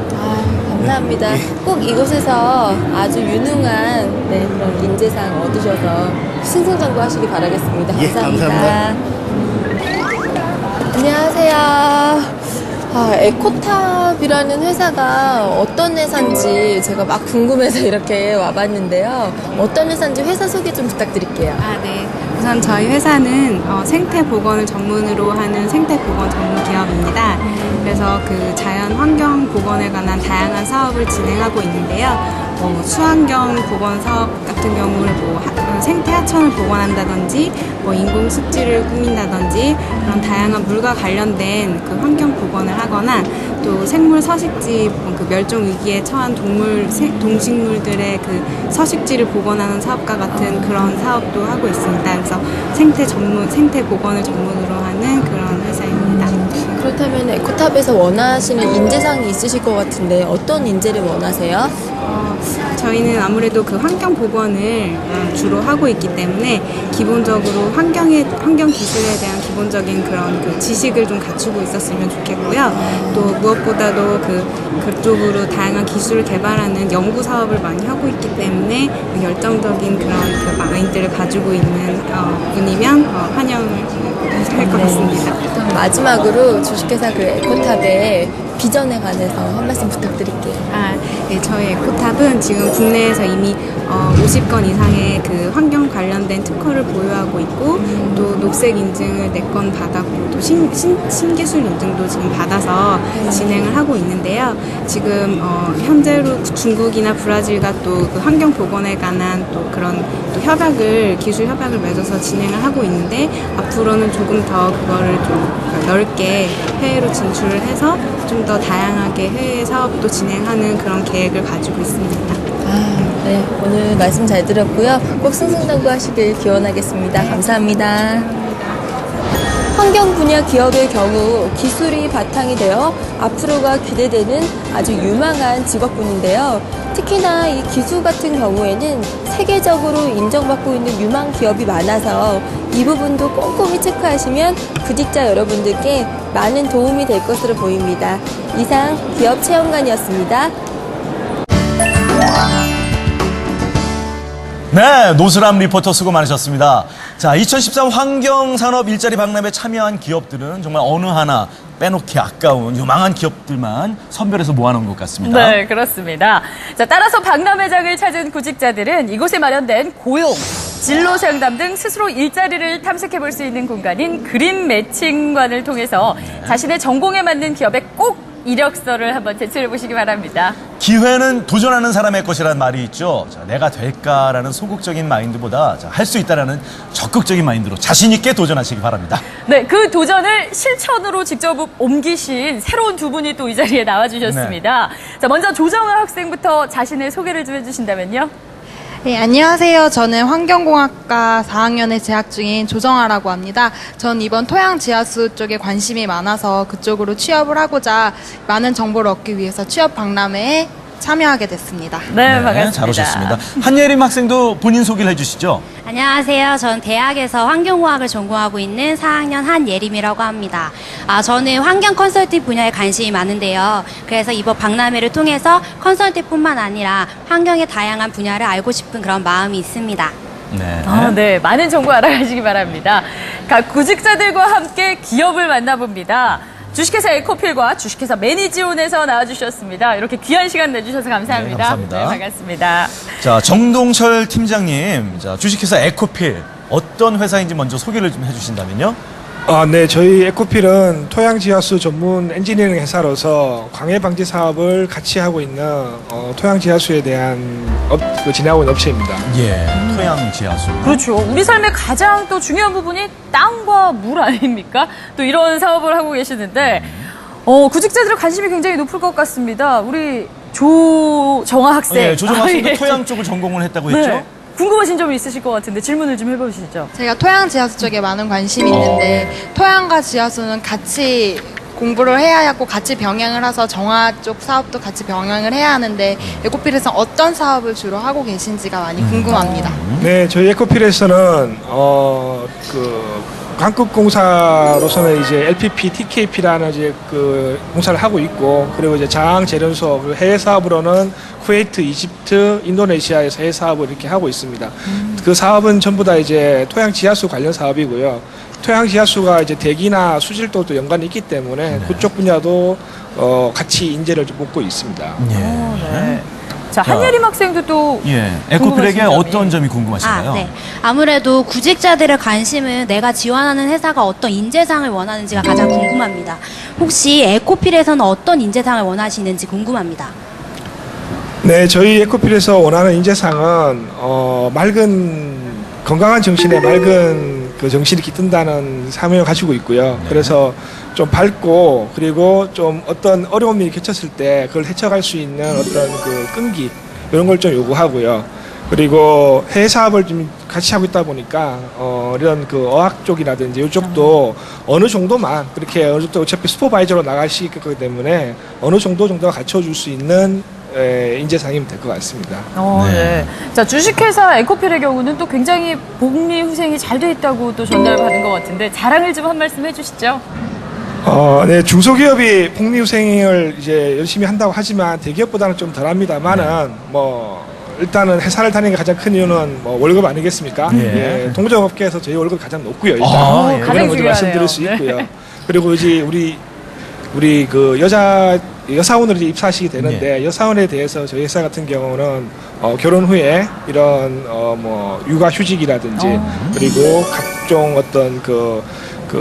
감사합니다. 네. 꼭 이곳에서 아주 유능한 그런 인재상 얻으셔서 승승장구하시기 바라겠습니다. 예, 감사합니다. 안녕하세요. 에코탑이라는 회사가 어떤 회사인지 제가 막 궁금해서 이렇게 와봤는데요. 어떤 회사인지 회사 소개 좀 부탁드릴게요. 네. 우선 저희 회사는 생태 보건을 전문으로 하는 생태 보건 전문 기업입니다. 그래서 그 자연 환경 보건에 관한 다양한 사업을 진행하고 있는데요. 수환경 보건 사업 같은 경우는 생태 하천을 보건한다든지 인공 습지를 꾸민다든지 그런 다양한 물과 관련된 그 환경 보건을 하거나 또 생물 서식지 그 멸종 위기에 처한 동식물들의 그 서식지를 보건하는 사업과 같은 그런 사업도 하고 있습니다. 그래서 생태 보건을 전문으로 하는 그런 회사입니다. 그렇다면 에코탑에서 원하시는 인재상이 있으실 것 같은데 어떤 인재를 원하세요? 저희는 아무래도 그 환경 보건을 주로 하고 있기 때문에 기본적으로 환경 기술에 대한 기본적인 그런 그 지식을 좀 갖추고 있었으면 좋겠고요. 또 무엇보다도 그쪽으로 다양한 기술을 개발하는 연구 사업을 많이 하고 있기 때문에 열정적인 그런 그 마인드를 가지고 있는 분이면 환영을 할 것 같습니다. 그럼 마지막으로 주식회사 그 에코탑의 비전에 관해서 한 말씀 부탁드릴게요. 네, 저희 에코탑은 지금 국내에서 이미 50건 이상의 그 환경 관련된 특허를 보유하고 있고 또 녹색 인증을 4건 받았고 또 신기술 인증도 지금 받아서 진행을 하고 있는데요. 지금 현재로 중국이나 브라질과 또 그 환경 보건에 관한 또 그런 또 기술 협약을 맺어서 진행을 하고 있는데 앞으로는 조금 더 그거를 좀 넓게 해외로 진출을 해서 좀 더 다양하게 해외 사업도 진행하는 그런 계획을 가지고 있습니다. 네, 오늘 말씀 잘 들었고요. 꼭 승승장구하시길 기원하겠습니다. 감사합니다. 환경 분야 기업의 경우 기술이 바탕이 되어 앞으로가 기대되는 아주 유망한 직업군인데요. 특히나 이 기술 같은 경우에는 세계적으로 인정받고 있는 유망 기업이 많아서 이 부분도 꼼꼼히 체크하시면 구직자 여러분들께 많은 도움이 될 것으로 보입니다. 이상 기업 체험관이었습니다. 네, 노수람 리포터 수고 많으셨습니다. 자, 2013 환경산업 일자리 박람회에 참여한 기업들은 정말 어느 하나 빼놓기 아까운 유망한 기업들만 선별해서 모아놓은 것 같습니다. 네, 그렇습니다. 자, 따라서 박람회장을 찾은 구직자들은 이곳에 마련된 고용, 진로 상담 등 스스로 일자리를 탐색해 볼 수 있는 공간인 그린 매칭관을 통해서 자신의 전공에 맞는 기업에 꼭 이력서를 한번 제출해 보시기 바랍니다. 기회는 도전하는 사람의 것이라는 말이 있죠. 자, 내가 될까라는 소극적인 마인드보다 할 수 있다라는 적극적인 마인드로 자신 있게 도전하시기 바랍니다. 네, 그 도전을 실천으로 직접 옮기신 새로운 두 분이 또 이 자리에 나와주셨습니다. 자, 먼저 조정아 학생부터 자신의 소개를 좀 해주신다면요. 네, 안녕하세요. 저는 환경공학과 4학년에 재학 중인 조정아라고 합니다. 전 이번 토양지하수 쪽에 관심이 많아서 그쪽으로 취업을 하고자 많은 정보를 얻기 위해서 취업 박람회에 참여하게 됐습니다. 네, 반갑습니다. 잘 오셨습니다. 한예림 학생도 본인 소개를 해주시죠. 안녕하세요. 전 대학에서 환경공학을 전공하고 있는 4학년 한예림이라고 합니다. 저는 환경 컨설팅 분야에 관심이 많은데요. 그래서 이번 박람회를 통해서 컨설팅뿐만 아니라 환경의 다양한 분야를 알고 싶은 그런 마음이 있습니다. 네. 네, 많은 정보 알아가시기 바랍니다. 각 구직자들과 함께 기업을 만나봅니다. 주식회사 에코필과 주식회사 매니지온에서 나와주셨습니다. 이렇게 귀한 시간 내주셔서 감사합니다. 네, 감사합니다. 네, 반갑습니다. 자, 정동철 팀장님, 자, 주식회사 에코필 어떤 회사인지 먼저 소개를 좀 해주신다면요. 네, 저희 에코필은 토양지하수 전문 엔지니어링 회사로서 광해 방지 사업을 같이 하고 있는 토양지하수에 대한 진행하고 있는 업체입니다. 예, 토양지하수. 그렇죠. 우리 삶의 가장 또 중요한 부분이 땅과 물 아닙니까? 또 이런 사업을 하고 계시는데 구직자들의 관심이 굉장히 높을 것 같습니다. 우리 조정아 학생. 네, 조정아 학생도 예. 토양 쪽을 전공을 했다고 네. 했죠. 궁금하신 점이 있으실 것 같은데 질문을 좀 해보시죠. 제가 토양지하수 쪽에 많은 관심이 있는데 토양과 지하수는 같이 공부를 해야 하고 같이 병행을 해서 정화 쪽 사업도 같이 병행을 해야 하는데 에코필에서 어떤 사업을 주로 하고 계신지가 많이 궁금합니다. 네, 저희 에코필에서는 광급공사로서는 이제 LPP, TKP라는 이제 그 공사를 하고 있고, 그리고 이제 자항 재련 수업, 해외 사업으로는 쿠웨이트, 이집트, 인도네시아에서 해외 사업을 이렇게 하고 있습니다. 그 사업은 전부 다 이제 토양 지하수 관련 사업이고요. 토양 지하수가 이제 대기나 수질도도 연관이 있기 때문에 그쪽 분야도 같이 인재를 좀 뽑고 있습니다. 네. 자, 한예림 학생도 또 에코필에게 어떤 점이 궁금하신가요? 네. 아무래도 구직자들의 관심은 내가 지원하는 회사가 어떤 인재상을 원하는지가 가장 궁금합니다. 혹시 에코필에서는 어떤 인재상을 원하시는지 궁금합니다. 네, 저희 에코필에서 원하는 인재상은 건강한 정신에 맑은 그 정신이 깃든다는 사명을 가지고 있고요. 그래서 좀 밝고, 그리고 좀 어떤 어려움이 겹쳤을 때 그걸 헤쳐갈 수 있는 어떤 그 끈기, 이런 걸 좀 요구하고요. 그리고 해외 사업을 좀 같이 하고 있다 보니까 이런 그 어학 쪽이라든지 이쪽도 어느 정도만 그렇게 어느 정도 어차피 슈퍼바이저로 나가시기 때문에 어느 정도가 갖춰줄 수 있는 인재상이면 될 것 같습니다. 네. 자, 주식회사 에코필의 경우는 또 굉장히 복리 후생이 잘 돼 있다고 또 전달받은 것 같은데 자랑을 좀 한 말씀 해주시죠. 네, 중소기업이 복리후생을 이제 열심히 한다고 하지만 대기업보다는 좀 덜합니다만은 일단은 회사를 다니는 게 가장 큰 이유는 월급 아니겠습니까? 예, 동종업계에서 저희 월급이 가장 높고요. 일단 가장 먼저 말씀드릴 수 중요하네요. 있고요. 그리고 이제 우리 그 여사원으로 이제 입사하시게 되는데 여사원에 대해서 저희 회사 같은 경우는 결혼 후에 이런 육아휴직이라든지 그리고 각종 어떤 그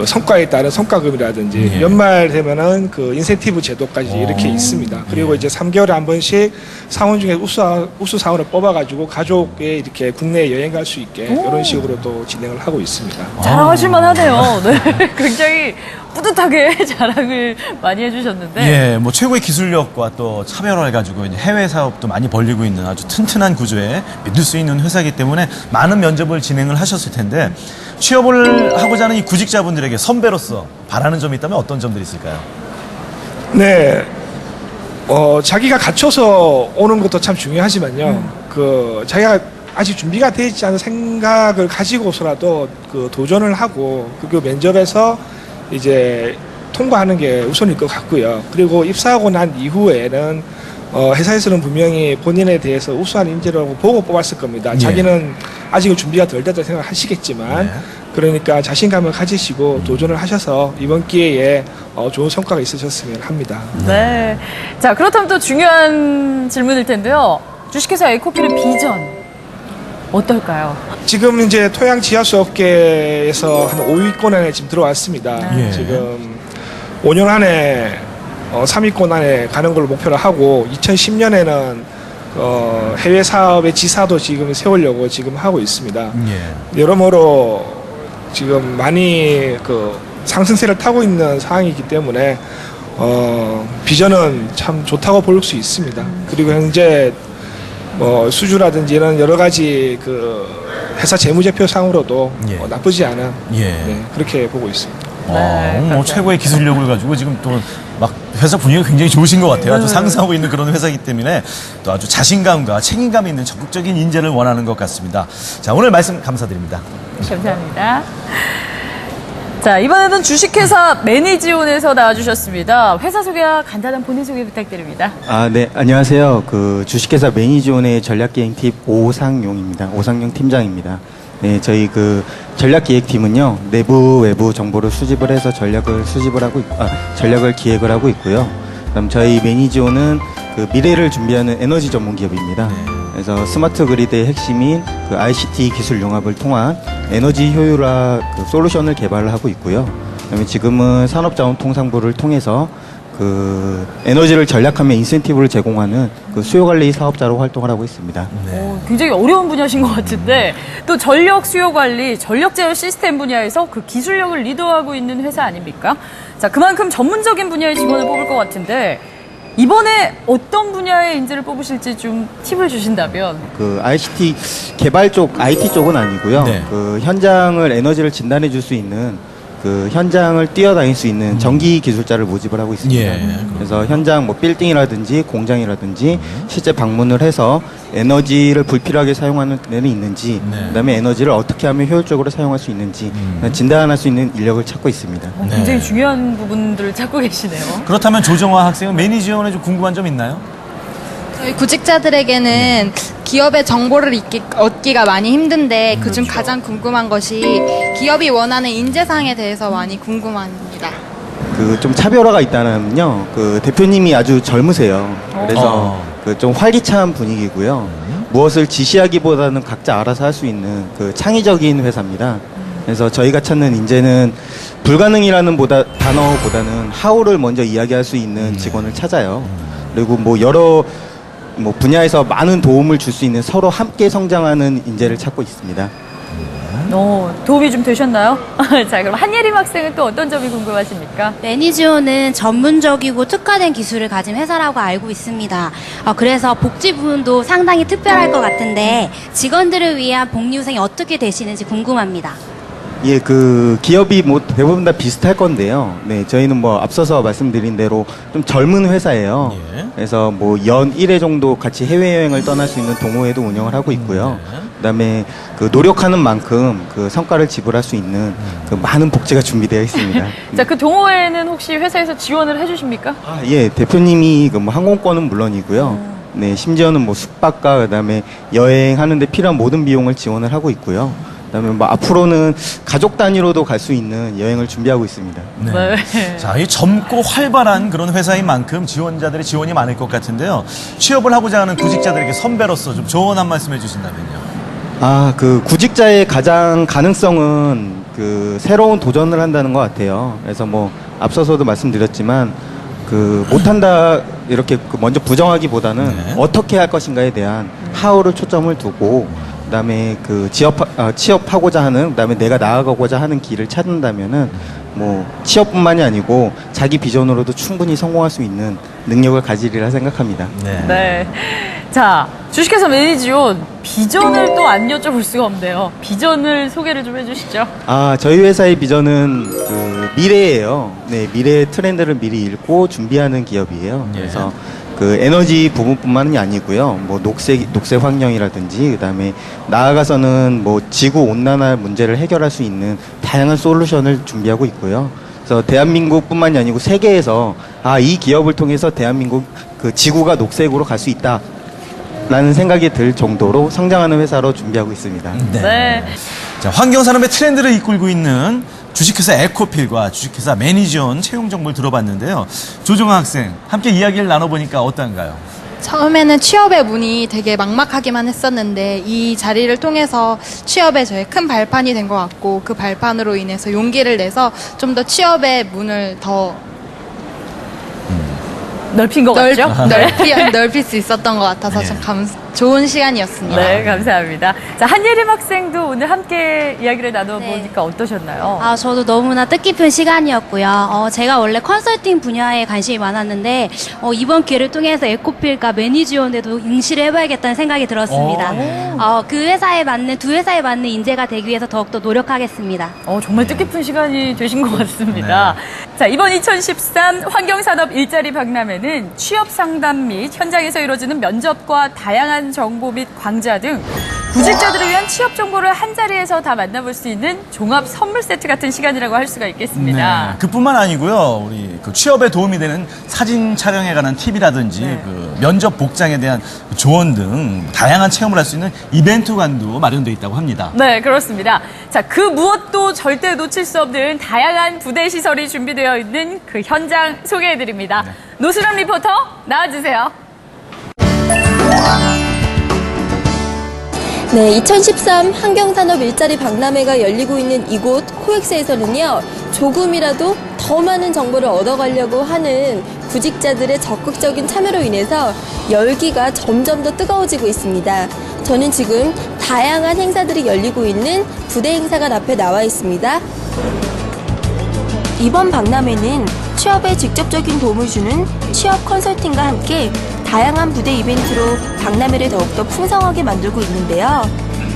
성과에 따른 성과금이라든지 연말 되면은 그 인센티브 제도까지 이렇게 있습니다. 그리고 이제 3개월에 한 번씩 사원 중에 우수 사원을 뽑아가지고 가족에 이렇게 국내에 여행 갈 수 있게 이런 식으로 또 진행을 하고 있습니다. 자랑하실 만하네요. 네. 굉장히 뿌듯하게 자랑을 많이 해주셨는데. 예, 최고의 기술력과 또 차별화를 가지고 이제 해외 사업도 많이 벌리고 있는 아주 튼튼한 구조에 믿을 수 있는 회사이기 때문에 많은 면접을 진행을 하셨을 텐데 취업을 하고자 하는 이 구직자분들에게 선배로서 바라는 점이 있다면 어떤 점들이 있을까요? 네, 자기가 갖춰서 오는 것도 참 중요하지만요. 자기가 아직 준비가 되어 있지 않은 생각을 가지고서라도 그 도전을 하고 그 면접에서 이제 통과하는 게 우선일 것 같고요. 그리고 입사하고 난 이후에는 회사에서는 분명히 본인에 대해서 우수한 인재라고 보고 뽑았을 겁니다. 자기는 아직은 준비가 덜 됐다고 생각하시겠지만 그러니까 자신감을 가지시고 도전을 하셔서 이번 기회에 좋은 성과가 있으셨으면 합니다. 네. 자, 그렇다면 또 중요한 질문일 텐데요. 주식회사 에코필의 비전 어떨까요? 지금 이제 토양 지하수 업계에서 한 5위권 안에 지금 들어왔습니다. 지금 5년 안에 3위권 안에 가는 걸 목표로 하고 2010년에는 해외 사업의 지사도 지금 세우려고 지금 하고 있습니다. 여러모로 지금 많이 그 상승세를 타고 있는 상황이기 때문에 비전은 참 좋다고 볼 수 있습니다. 그리고 현재 수주라든지 이런 여러 가지 그 회사 재무제표상으로도 나쁘지 않은 네, 그렇게 보고 있습니다. 뭐 최고의 기술력을 가지고 지금 또 막 회사 분위기가 굉장히 좋으신 것 같아요. 아주 상승하고 있는 그런 회사이기 때문에 또 아주 자신감과 책임감 있는 적극적인 인재를 원하는 것 같습니다. 자, 오늘 말씀 감사드립니다. 감사합니다. 자, 이번에는 주식회사 매니지온에서 나와주셨습니다. 회사 소개와 간단한 본인 소개 부탁드립니다. 네, 안녕하세요. 그 주식회사 매니지온의 전략기획팀 오상용입니다. 오상용 팀장입니다. 네, 저희 그 전략기획팀은요, 내부 외부 정보를 수집을 해서 전략을 기획을 하고 있고요. 그다음 저희 매니지온은 그 미래를 준비하는 에너지 전문 기업입니다. 그래서 스마트 그리드의 핵심인 그 ICT 기술 융합을 통한 에너지 효율화 그 솔루션을 개발을 하고 있고요. 그다음에 지금은 산업자원통상부를 통해서 그 에너지를 전략하면 인센티브를 제공하는 그 수요관리 사업자로 활동을 하고 있습니다. 굉장히 어려운 분야신 것 같은데 또 전력 수요관리, 전력 제어 시스템 분야에서 그 기술력을 리더하고 있는 회사 아닙니까? 자, 그만큼 전문적인 분야의 직원을 뽑을 것 같은데 이번에 어떤 분야의 인재를 뽑으실지 좀 팁을 주신다면. 그 ICT 개발 쪽, IT 쪽은 아니고요. 그 현장을 에너지를 진단해 줄 수 있는 그 현장을 뛰어다닐 수 있는 전기 기술자를 모집을 하고 있습니다. 그래서 현장 뭐 빌딩이라든지 공장이라든지 실제 방문을 해서 에너지를 불필요하게 사용하는 데는 있는지, 그다음에 에너지를 어떻게 하면 효율적으로 사용할 수 있는지 진단할 수 있는 인력을 찾고 있습니다. 굉장히 중요한 부분들을 찾고 계시네요. 그렇다면 조정화 학생은 매니지온에 좀 궁금한 점 있나요? 저희 구직자들에게는 기업의 정보를 얻기가 많이 힘든데 그중 가장 궁금한 것이 기업이 원하는 인재상에 대해서 많이 궁금합니다. 그 좀 차별화가 있다면요. 그 대표님이 아주 젊으세요. 그래서 그 좀 활기찬 분위기고요. 무엇을 지시하기보다는 각자 알아서 할 수 있는 그 창의적인 회사입니다. 그래서 저희가 찾는 인재는 불가능이라는 단어보다는 하우를 먼저 이야기할 수 있는 직원을 찾아요. 그리고 뭐 여러 분야에서 많은 도움을 줄 수 있는 서로 함께 성장하는 인재를 찾고 있습니다. 도움이 좀 되셨나요? 자, 그럼 한예림 학생은 또 어떤 점이 궁금하십니까? 매니지온은 전문적이고 특화된 기술을 가진 회사라고 알고 있습니다. 그래서 복지 부분도 상당히 특별할 것 같은데 직원들을 위한 복리 후생이 어떻게 되시는지 궁금합니다. 예, 그 기업이 뭐 대부분 다 비슷할 건데요. 네, 저희는 뭐 앞서서 말씀드린 대로 좀 젊은 회사예요. 그래서 뭐 연 1회 정도 같이 해외여행을 떠날 수 있는 동호회도 운영을 하고 있고요. 그다음에 그 노력하는 만큼 그 성과를 지불할 수 있는 그 많은 복지가 준비되어 있습니다. 자, 그 동호회는 혹시 회사에서 지원을 해주십니까? 예, 대표님이 그 뭐 항공권은 물론이고요. 네, 심지어는 뭐 숙박과 그다음에 여행하는데 필요한 모든 비용을 지원을 하고 있고요. 그다음에 뭐 앞으로는 가족 단위로도 갈 수 있는 여행을 준비하고 있습니다. 자, 이 젊고 활발한 그런 회사인 만큼 지원자들의 지원이 많을 것 같은데요. 취업을 하고자 하는 구직자들에게 선배로서 좀 조언 한 말씀 해주신다면요. 그 구직자의 가장 가능성은 그 새로운 도전을 한다는 것 같아요. 그래서 뭐 앞서서도 말씀드렸지만 그 못한다 이렇게 먼저 부정하기보다는 어떻게 할 것인가에 대한 하우를 초점을 두고 그다음에 그 취업하고자 하는, 그다음에 내가 나아가고자 하는 길을 찾는다면은 뭐 취업뿐만이 아니고 자기 비전으로도 충분히 성공할 수 있는 능력을 가지리라 생각합니다. 네. 자, 주식회사 매니지온 비전을 또 안 여쭤볼 수가 없네요. 비전을 소개를 좀 해주시죠. 저희 회사의 비전은 그 미래예요. 네, 미래의 트렌드를 미리 읽고 준비하는 기업이에요. 그래서 그 에너지 부분뿐만이 아니고요. 뭐 녹색 환경이라든지 그다음에 나아가서는 뭐 지구 온난화 문제를 해결할 수 있는 다양한 솔루션을 준비하고 있고요. 그래서 대한민국뿐만이 아니고 세계에서 이 기업을 통해서 대한민국 그 지구가 녹색으로 갈 수 있다. 라는 생각이 들 정도로 성장하는 회사로 준비하고 있습니다. 자, 환경산업의 트렌드를 이끌고 있는 주식회사 에코필과 주식회사 매니지온 채용 정보를 들어봤는데요. 조정아 학생, 함께 이야기를 나눠보니까 어떤가요? 처음에는 취업의 문이 되게 막막하기만 했었는데 이 자리를 통해서 취업에 저의 큰 발판이 된 것 같고 그 발판으로 인해서 용기를 내서 좀 더 취업의 문을 더 넓힌 것 같죠? 넓힐 수 있었던 것 같아서 참 좋은 시간이었습니다. 네, 감사합니다. 자, 한예림 학생도 오늘 함께 이야기를 나눠보니까 어떠셨나요? 아, 저도 너무나 뜻깊은 시간이었고요. 제가 원래 컨설팅 분야에 관심이 많았는데 이번 기회를 통해서 에코필과 매니지온에도 응시를 해봐야겠다는 생각이 들었습니다. 그 회사에 맞는 두 회사에 맞는 인재가 되기 위해서 더욱더 노력하겠습니다. 정말 뜻깊은 시간이 되신 것 같습니다. 자, 이번 2013 환경산업 일자리 박람회는 취업 상담 및 현장에서 이루어지는 면접과 다양한 정보 및 강좌 등 구직자들을 위한 취업 정보를 한자리에서 다 만나볼 수 있는 종합 선물 세트 같은 시간이라고 할 수가 있겠습니다. 네, 그뿐만 아니고요. 우리 그 취업에 도움이 되는 사진 촬영에 관한 팁이라든지 그 면접 복장에 대한 조언 등 다양한 체험을 할 수 있는 이벤트관도 마련되어 있다고 합니다. 네, 그렇습니다. 자, 그 무엇도 절대 놓칠 수 없는 다양한 부대 시설이 준비되어 있는 그 현장 소개해드립니다. 노수람 리포터 나와주세요. 네, 2013 환경산업 일자리 박람회가 열리고 있는 이곳 코엑스에서는요, 조금이라도 더 많은 정보를 얻어가려고 하는 구직자들의 적극적인 참여로 인해서 열기가 점점 더 뜨거워지고 있습니다. 저는 지금 다양한 행사들이 열리고 있는 부대 행사관 앞에 나와 있습니다. 이번 박람회는 취업에 직접적인 도움을 주는 취업 컨설팅과 함께 다양한 부대 이벤트로 박람회를 더욱더 풍성하게 만들고 있는데요.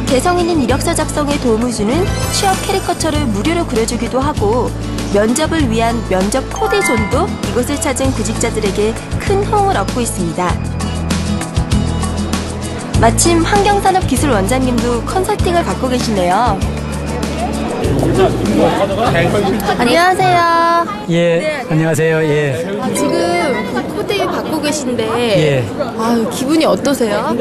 개성 있는 이력서 작성에 도움을 주는 취업 캐리커처를 무료로 그려주기도 하고 면접을 위한 면접 코디존도 이곳을 찾은 구직자들에게 큰 호응을 얻고 있습니다. 마침 환경산업기술 원장님도 컨설팅을 갖고 계시네요. 안녕하세요. 예, 안녕하세요. 예. 지금 코디 받고 계신데 예. 기분이 어떠세요?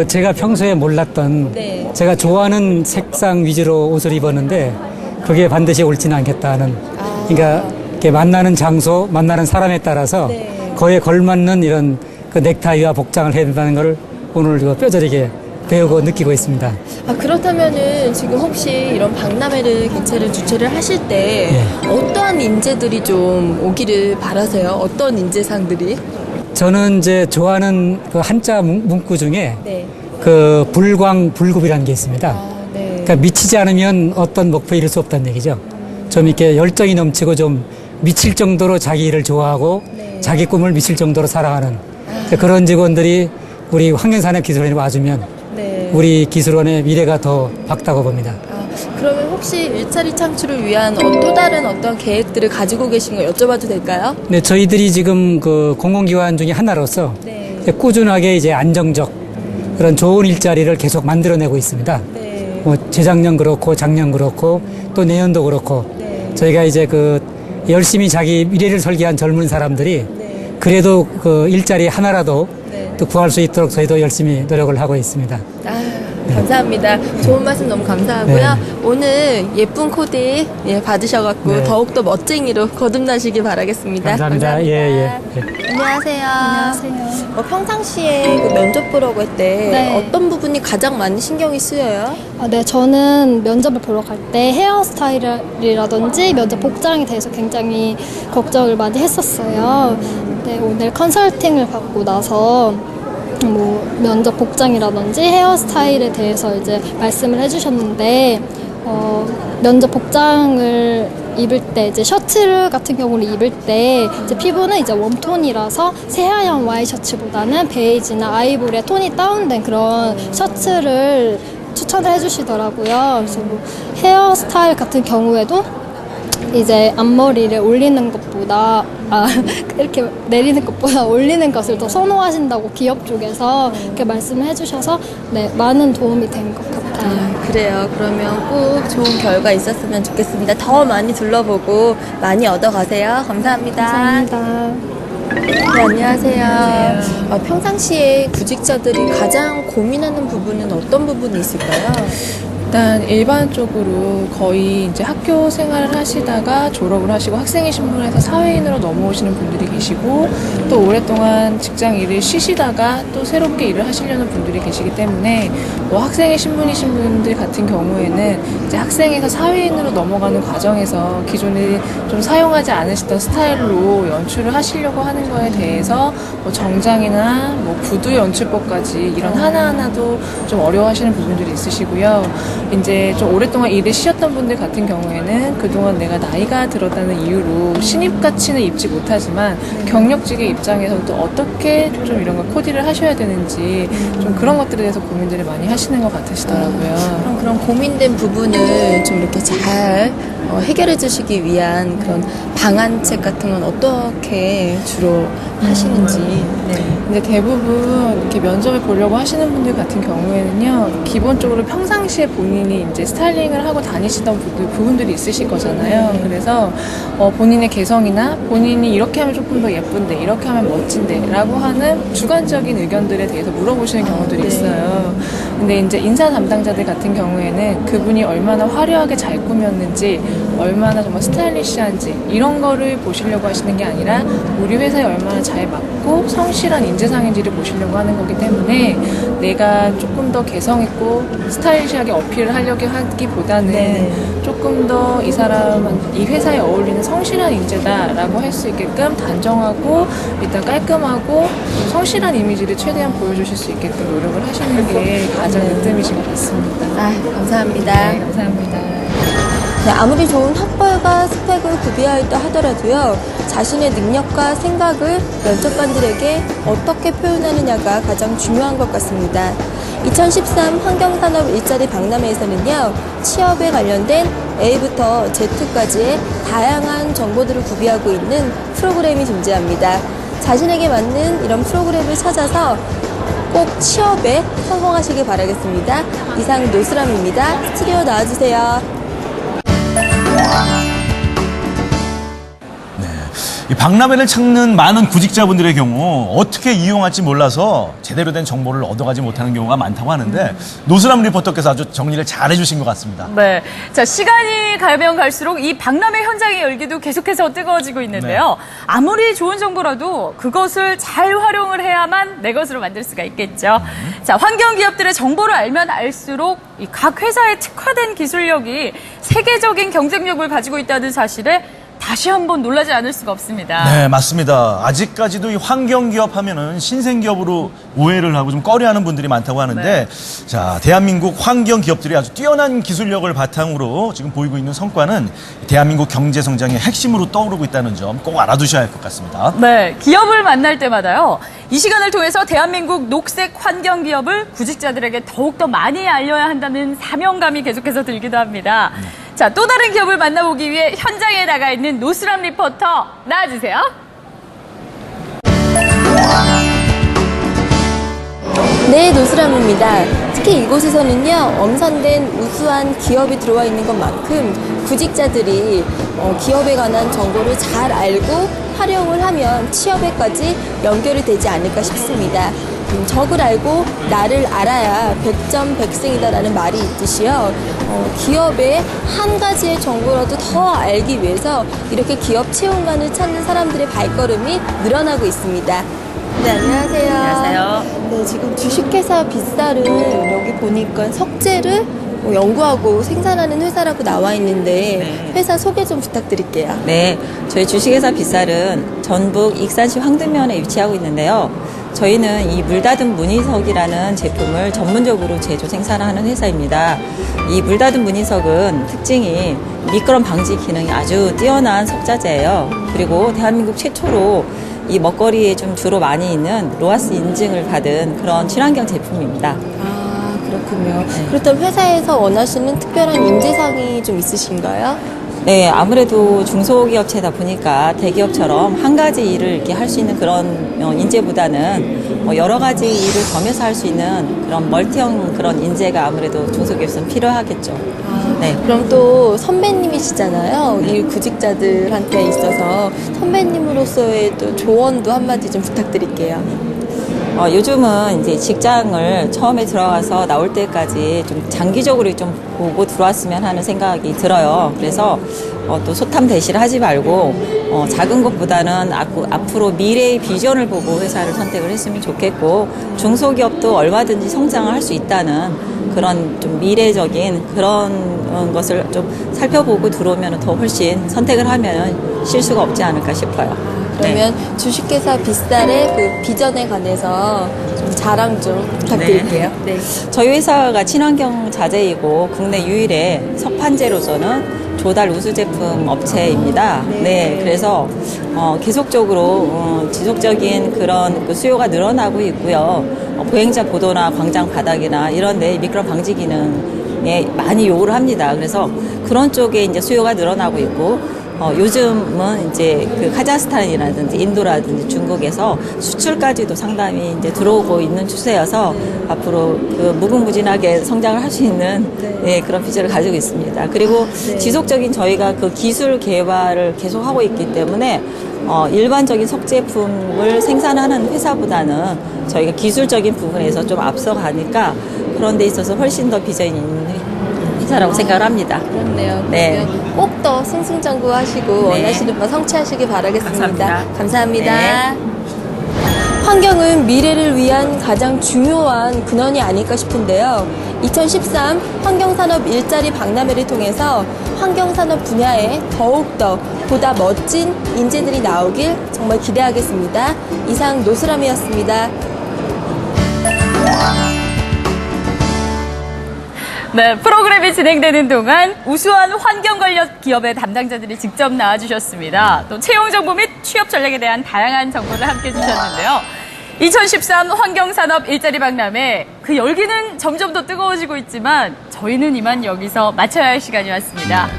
제가 평소에 몰랐던 제가 좋아하는 색상 위주로 옷을 입었는데 그게 반드시 옳지는 않겠다는 그러니까 이렇게 만나는 장소, 만나는 사람에 따라서 그에 걸맞는 이런 그 넥타이와 복장을 해야 된다는 걸 오늘 이거 뼈저리게 배우고 느끼고 있습니다. 그렇다면은 지금 혹시 이런 박람회를 개최를 주최를 하실 때 어떠한 인재들이 좀 오기를 바라세요? 어떤 인재상들이? 저는 이제 좋아하는 그 한자 문구 중에 그 불광 불급이라는 게 있습니다. 그러니까 미치지 않으면 어떤 목표에 이를 수 없다는 얘기죠. 좀 이렇게 열정이 넘치고 좀 미칠 정도로 자기 일을 좋아하고 자기 꿈을 미칠 정도로 사랑하는 그런 직원들이 우리 환경산업기술원에 와주면 우리 기술원의 미래가 더 밝다고 봅니다. 그러면 혹시 일자리 창출을 위한 또 다른 어떤 계획들을 가지고 계신 거 여쭤봐도 될까요? 네, 저희들이 지금 그 공공기관 중에 하나로서 이제 꾸준하게 이제 안정적 그런 좋은 일자리를 계속 만들어내고 있습니다. 뭐 재작년 그렇고 작년 그렇고 또 내년도 그렇고 저희가 이제 그 열심히 자기 미래를 설계한 젊은 사람들이 그래도 그 일자리 하나라도 또 구할 수 있도록 저희도 열심히 노력을 하고 있습니다. 감사합니다. 좋은 말씀 너무 감사하고요. 오늘 예쁜 코디 받으셔갖고 더욱더 멋쟁이로 거듭나시길 바라겠습니다. 감사합니다. 예. 안녕하세요. 평상시에 그 면접 보러 갈 때 어떤 부분이 가장 많이 신경이 쓰여요? 네, 저는 면접을 보러 갈 때 헤어스타일이라든지 면접 복장에 대해서 굉장히 걱정을 많이 했었어요. 네, 오늘 컨설팅을 받고 나서 뭐 면접 복장이라든지 헤어스타일에 대해서 이제 말씀을 해주셨는데 면접 복장을 입을 때 이제 셔츠 같은 경우를 입을 때 이제 피부는 이제 웜톤이라서 새하얀 와이셔츠보다는 베이지나 아이보리의 톤이 다운된 그런 셔츠를 추천을 해주시더라고요. 그래서 뭐 헤어스타일 같은 경우에도 이제 앞머리를 올리는 것보다 이렇게 내리는 것보다 올리는 것을 더 선호하신다고 기업 쪽에서 이렇게 말씀을 해주셔서 많은 도움이 된 것 같아요. 그래요. 그러면 꼭 좋은 결과 있었으면 좋겠습니다. 더 많이 둘러보고 많이 얻어가세요. 감사합니다. 감사합니다. 네, 안녕하세요. 평상시에 구직자들이 가장 고민하는 부분은 어떤 부분이 있을까요? 일단 일반적으로 거의 이제 학교 생활을 하시다가 졸업을 하시고 학생의 신분을 해서 사회인으로 넘어오시는 분들이 계시고 또 오랫동안 직장 일을 쉬시다가 또 새롭게 일을 하시려는 분들이 계시기 때문에 뭐 학생의 신분이신 분들 같은 경우에는 이제 학생에서 사회인으로 넘어가는 과정에서 기존에 좀 사용하지 않으시던 스타일로 연출을 하시려고 하는 거에 대해서 뭐 정장이나 뭐 구두 연출법까지 이런 하나하나도 좀 어려워하시는 부분들이 있으시고요. 이제 좀 오랫동안 일을 쉬었던 분들 같은 경우에는 그동안 내가 나이가 들었다는 이유로 신입같이는 입지 못하지만 경력직의 입장에서 또 어떻게 좀 이런 걸 코디를 하셔야 되는지 좀 그런 것들에 대해서 고민들을 많이 하시는 것 같으시더라고요. 그럼 그런 고민된 부분을 좀 이렇게 잘 해결해 주시기 위한 그런 방안책 같은 건 어떻게 주로 하시는지. 근데 대부분 이렇게 면접을 보려고 하시는 분들 같은 경우에는요, 기본적으로 평상시에 본인이 이제 스타일링을 하고 다니시던 부분들이 있으실 거잖아요. 그래서 본인의 개성이나 본인이 이렇게 하면 조금 더 예쁜데, 이렇게 하면 멋진데 라고 하는 주관적인 의견들에 대해서 물어보시는 경우들이 있어요. 근데 이제 인사 담당자들 같은 경우에는 그분이 얼마나 화려하게 잘 꾸몄는지, 얼마나 정말 스타일리시한지 이런 거를 보시려고 하시는 게 아니라 우리 회사에 얼마나 잘 맞고 성실한 인재상인지를 보시려고 하는 거기 때문에 내가 조금 더 개성있고 스타일리시하게 어필을 하려고 하기보다는 조금 더 이 사람은 이 회사에 어울리는 성실한 인재다라고 할 수 있게끔 단정하고 일단 깔끔하고 성실한 이미지를 최대한 보여주실 수 있게끔 노력을 하시는 게 가장 이점이신 것 같습니다. 감사합니다. 네, 감사합니다. 네, 아무리 좋은 학벌과 스펙을 구비하였다 하더라도요, 자신의 능력과 생각을 면접관들에게 어떻게 표현하느냐가 가장 중요한 것 같습니다. 2013 환경산업 일자리 박람회에서는요, 취업에 관련된 A부터 Z까지의 다양한 정보들을 구비하고 있는 프로그램이 존재합니다. 자신에게 맞는 이런 프로그램을 찾아서 꼭 취업에 성공하시길 바라겠습니다. 이상 노스람입니다. 스튜디오 나와주세요. 이 박람회를 찾는 많은 구직자분들의 경우 어떻게 이용할지 몰라서 제대로 된 정보를 얻어가지 못하는 경우가 많다고 하는데 노스람 리포터께서 아주 정리를 잘 해주신 것 같습니다. 네. 자, 시간이 가면 갈수록 이 박람회 현장의 열기도 계속해서 뜨거워지고 있는데요. 아무리 좋은 정보라도 그것을 잘 활용을 해야만 내 것으로 만들 수가 있겠죠. 자, 환경 기업들의 정보를 알면 알수록 이 각 회사의 특화된 기술력이 세계적인 경쟁력을 가지고 있다는 사실에 다시 한번 놀라지 않을 수가 없습니다. 네, 맞습니다. 아직까지도 이 환경기업 하면은 신생기업으로 오해를 하고 좀 꺼려하는 분들이 많다고 하는데, 자, 대한민국 환경기업들이 아주 뛰어난 기술력을 바탕으로 지금 보이고 있는 성과는 대한민국 경제성장의 핵심으로 떠오르고 있다는 점 꼭 알아두셔야 할 것 같습니다. 네, 기업을 만날 때마다요, 이 시간을 통해서 대한민국 녹색 환경 기업을 구직자들에게 더욱더 많이 알려야 한다는 사명감이 계속해서 들기도 합니다. 자, 또 다른 기업을 만나보기 위해 현장에 나가 있는 노스람 리포터 나와주세요. 네, 노스람입니다. 특히 이곳에서는요, 엄선된 우수한 기업이 들어와 있는 것만큼 구직자들이 기업에 관한 정보를 잘 알고 활용을 하면 취업에까지 연결이 되지 않을까 싶습니다. 적을 알고 나를 알아야 백전백승이다라는 말이 있듯이요. 기업의 한 가지의 정보라도 더 알기 위해서 이렇게 기업 채용관을 찾는 사람들의 발걸음이 늘어나고 있습니다. 네, 안녕하세요. 안녕하세요. 네, 지금 주식회사 빗살은 여기 보니까 석재를 연구하고 생산하는 회사라고 나와 있는데 회사 소개 좀 부탁드릴게요. 네, 저희 주식회사 빗살은 전북 익산시 황등면에 위치하고 있는데요. 저희는 이 물닫은 무늬석이라는 제품을 전문적으로 제조 생산하는 회사입니다. 이 물닫은 무늬석은 특징이 미끄럼 방지 기능이 아주 뛰어난 석자재예요. 그리고 대한민국 최초로 이 먹거리에 좀 주로 많이 있는 로하스 인증을 받은 그런 친환경 제품입니다. 그렇군요. 그렇다면 회사에서 원하시는 특별한 인재상이 좀 있으신가요? 네, 아무래도 중소기업체다 보니까 대기업처럼 한 가지 일을 이렇게 할 수 있는 그런 인재보다는 여러 가지 일을 겸해서 할 수 있는 그런 멀티형 그런 인재가 아무래도 중소기업에서는 필요하겠죠. 네. 그럼 또 선배님이시잖아요. 이 구직자들한테 있어서 선배님으로서의 또 조언도 한마디 좀 부탁드릴게요. 요즘은 이제 직장을 처음에 들어가서 나올 때까지 좀 장기적으로 좀 보고 들어왔으면 하는 생각이 들어요. 그래서 또 소탐 대시를 하지 말고 작은 것보다는 앞으로 미래의 비전을 보고 회사를 선택을 했으면 좋겠고, 중소기업도 얼마든지 성장을 할 수 있다는 그런 좀 미래적인 그런 것을 좀 살펴보고 들어오면 더 훨씬 선택을 하면 실수가 없지 않을까 싶어요. 그러면 주식회사 빗살의 그 비전에 관해서 좀 자랑 좀 부탁드릴게요. 네. 저희 회사가 친환경 자재이고 국내 유일의 석판재로서는 조달 우수 제품 업체입니다. 네, 그래서 계속적으로 지속적인 그런 그 수요가 늘어나고 있고요. 보행자 보도나 광장 바닥이나 이런 데 미끄럼 방지 기능에 많이 요구를 합니다. 그래서 그런 쪽에 이제 수요가 늘어나고 있고, 요즘은 이제 그 카자흐스탄이라든지 인도라든지 중국에서 수출까지도 상당히 이제 들어오고 있는 추세여서 앞으로 그 무궁무진하게 성장을 할 수 있는 그런 비전을 가지고 있습니다. 그리고 지속적인 저희가 그 기술 개발을 계속하고 있기 때문에 일반적인 석제품을 생산하는 회사보다는 저희가 기술적인 부분에서 좀 앞서가니까 그런 데 있어서 훨씬 더 비전이 있는 회사라고 생각을 합니다. 그렇네요. 네. 꼭 더 승승장구하시고 원하시는 바 성취하시길 바라겠습니다. 감사합니다. 네. 환경은 미래를 위한 가장 중요한 근원이 아닐까 싶은데요. 2013 환경산업 일자리 박람회를 통해서 환경산업 분야에 더욱더 보다 멋진 인재들이 나오길 정말 기대하겠습니다. 이상 노스람이었습니다. 네, 프로그램이 진행되는 동안 우수한 환경 관련 기업의 담당자들이 직접 나와주셨습니다. 또 채용 정보 및 취업 전략에 대한 다양한 정보를 함께 주셨는데요. 2013 환경산업 일자리 박람회, 그 열기는 점점 더 뜨거워지고 있지만 저희는 이만 여기서 마쳐야 할 시간이 왔습니다.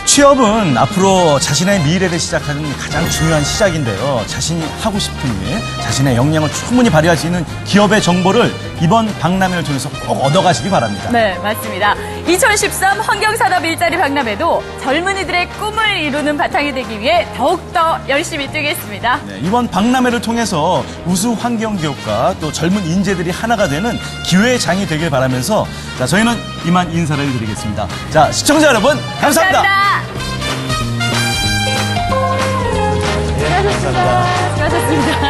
취업은 앞으로 자신의 미래를 시작하는 가장 중요한 시작인데요. 자신이 하고 싶은 일, 자신의 역량을 충분히 발휘할 수 있는 기업의 정보를 이번 박람회를 통해서 꼭 얻어가시기 바랍니다. 네, 맞습니다. 2013 환경산업 일자리 박람회도 젊은이들의 꿈을 이루는 바탕이 되기 위해 더욱더 열심히 뛰겠습니다. 네, 이번 박람회를 통해서 우수 환경기업과 또 젊은 인재들이 하나가 되는 기회의 장이 되길 바라면서 자, 저희는 이만 인사를 드리겠습니다. 자, 시청자 여러분, 감사합니다. 수고하셨습니다. 수고하셨습니다.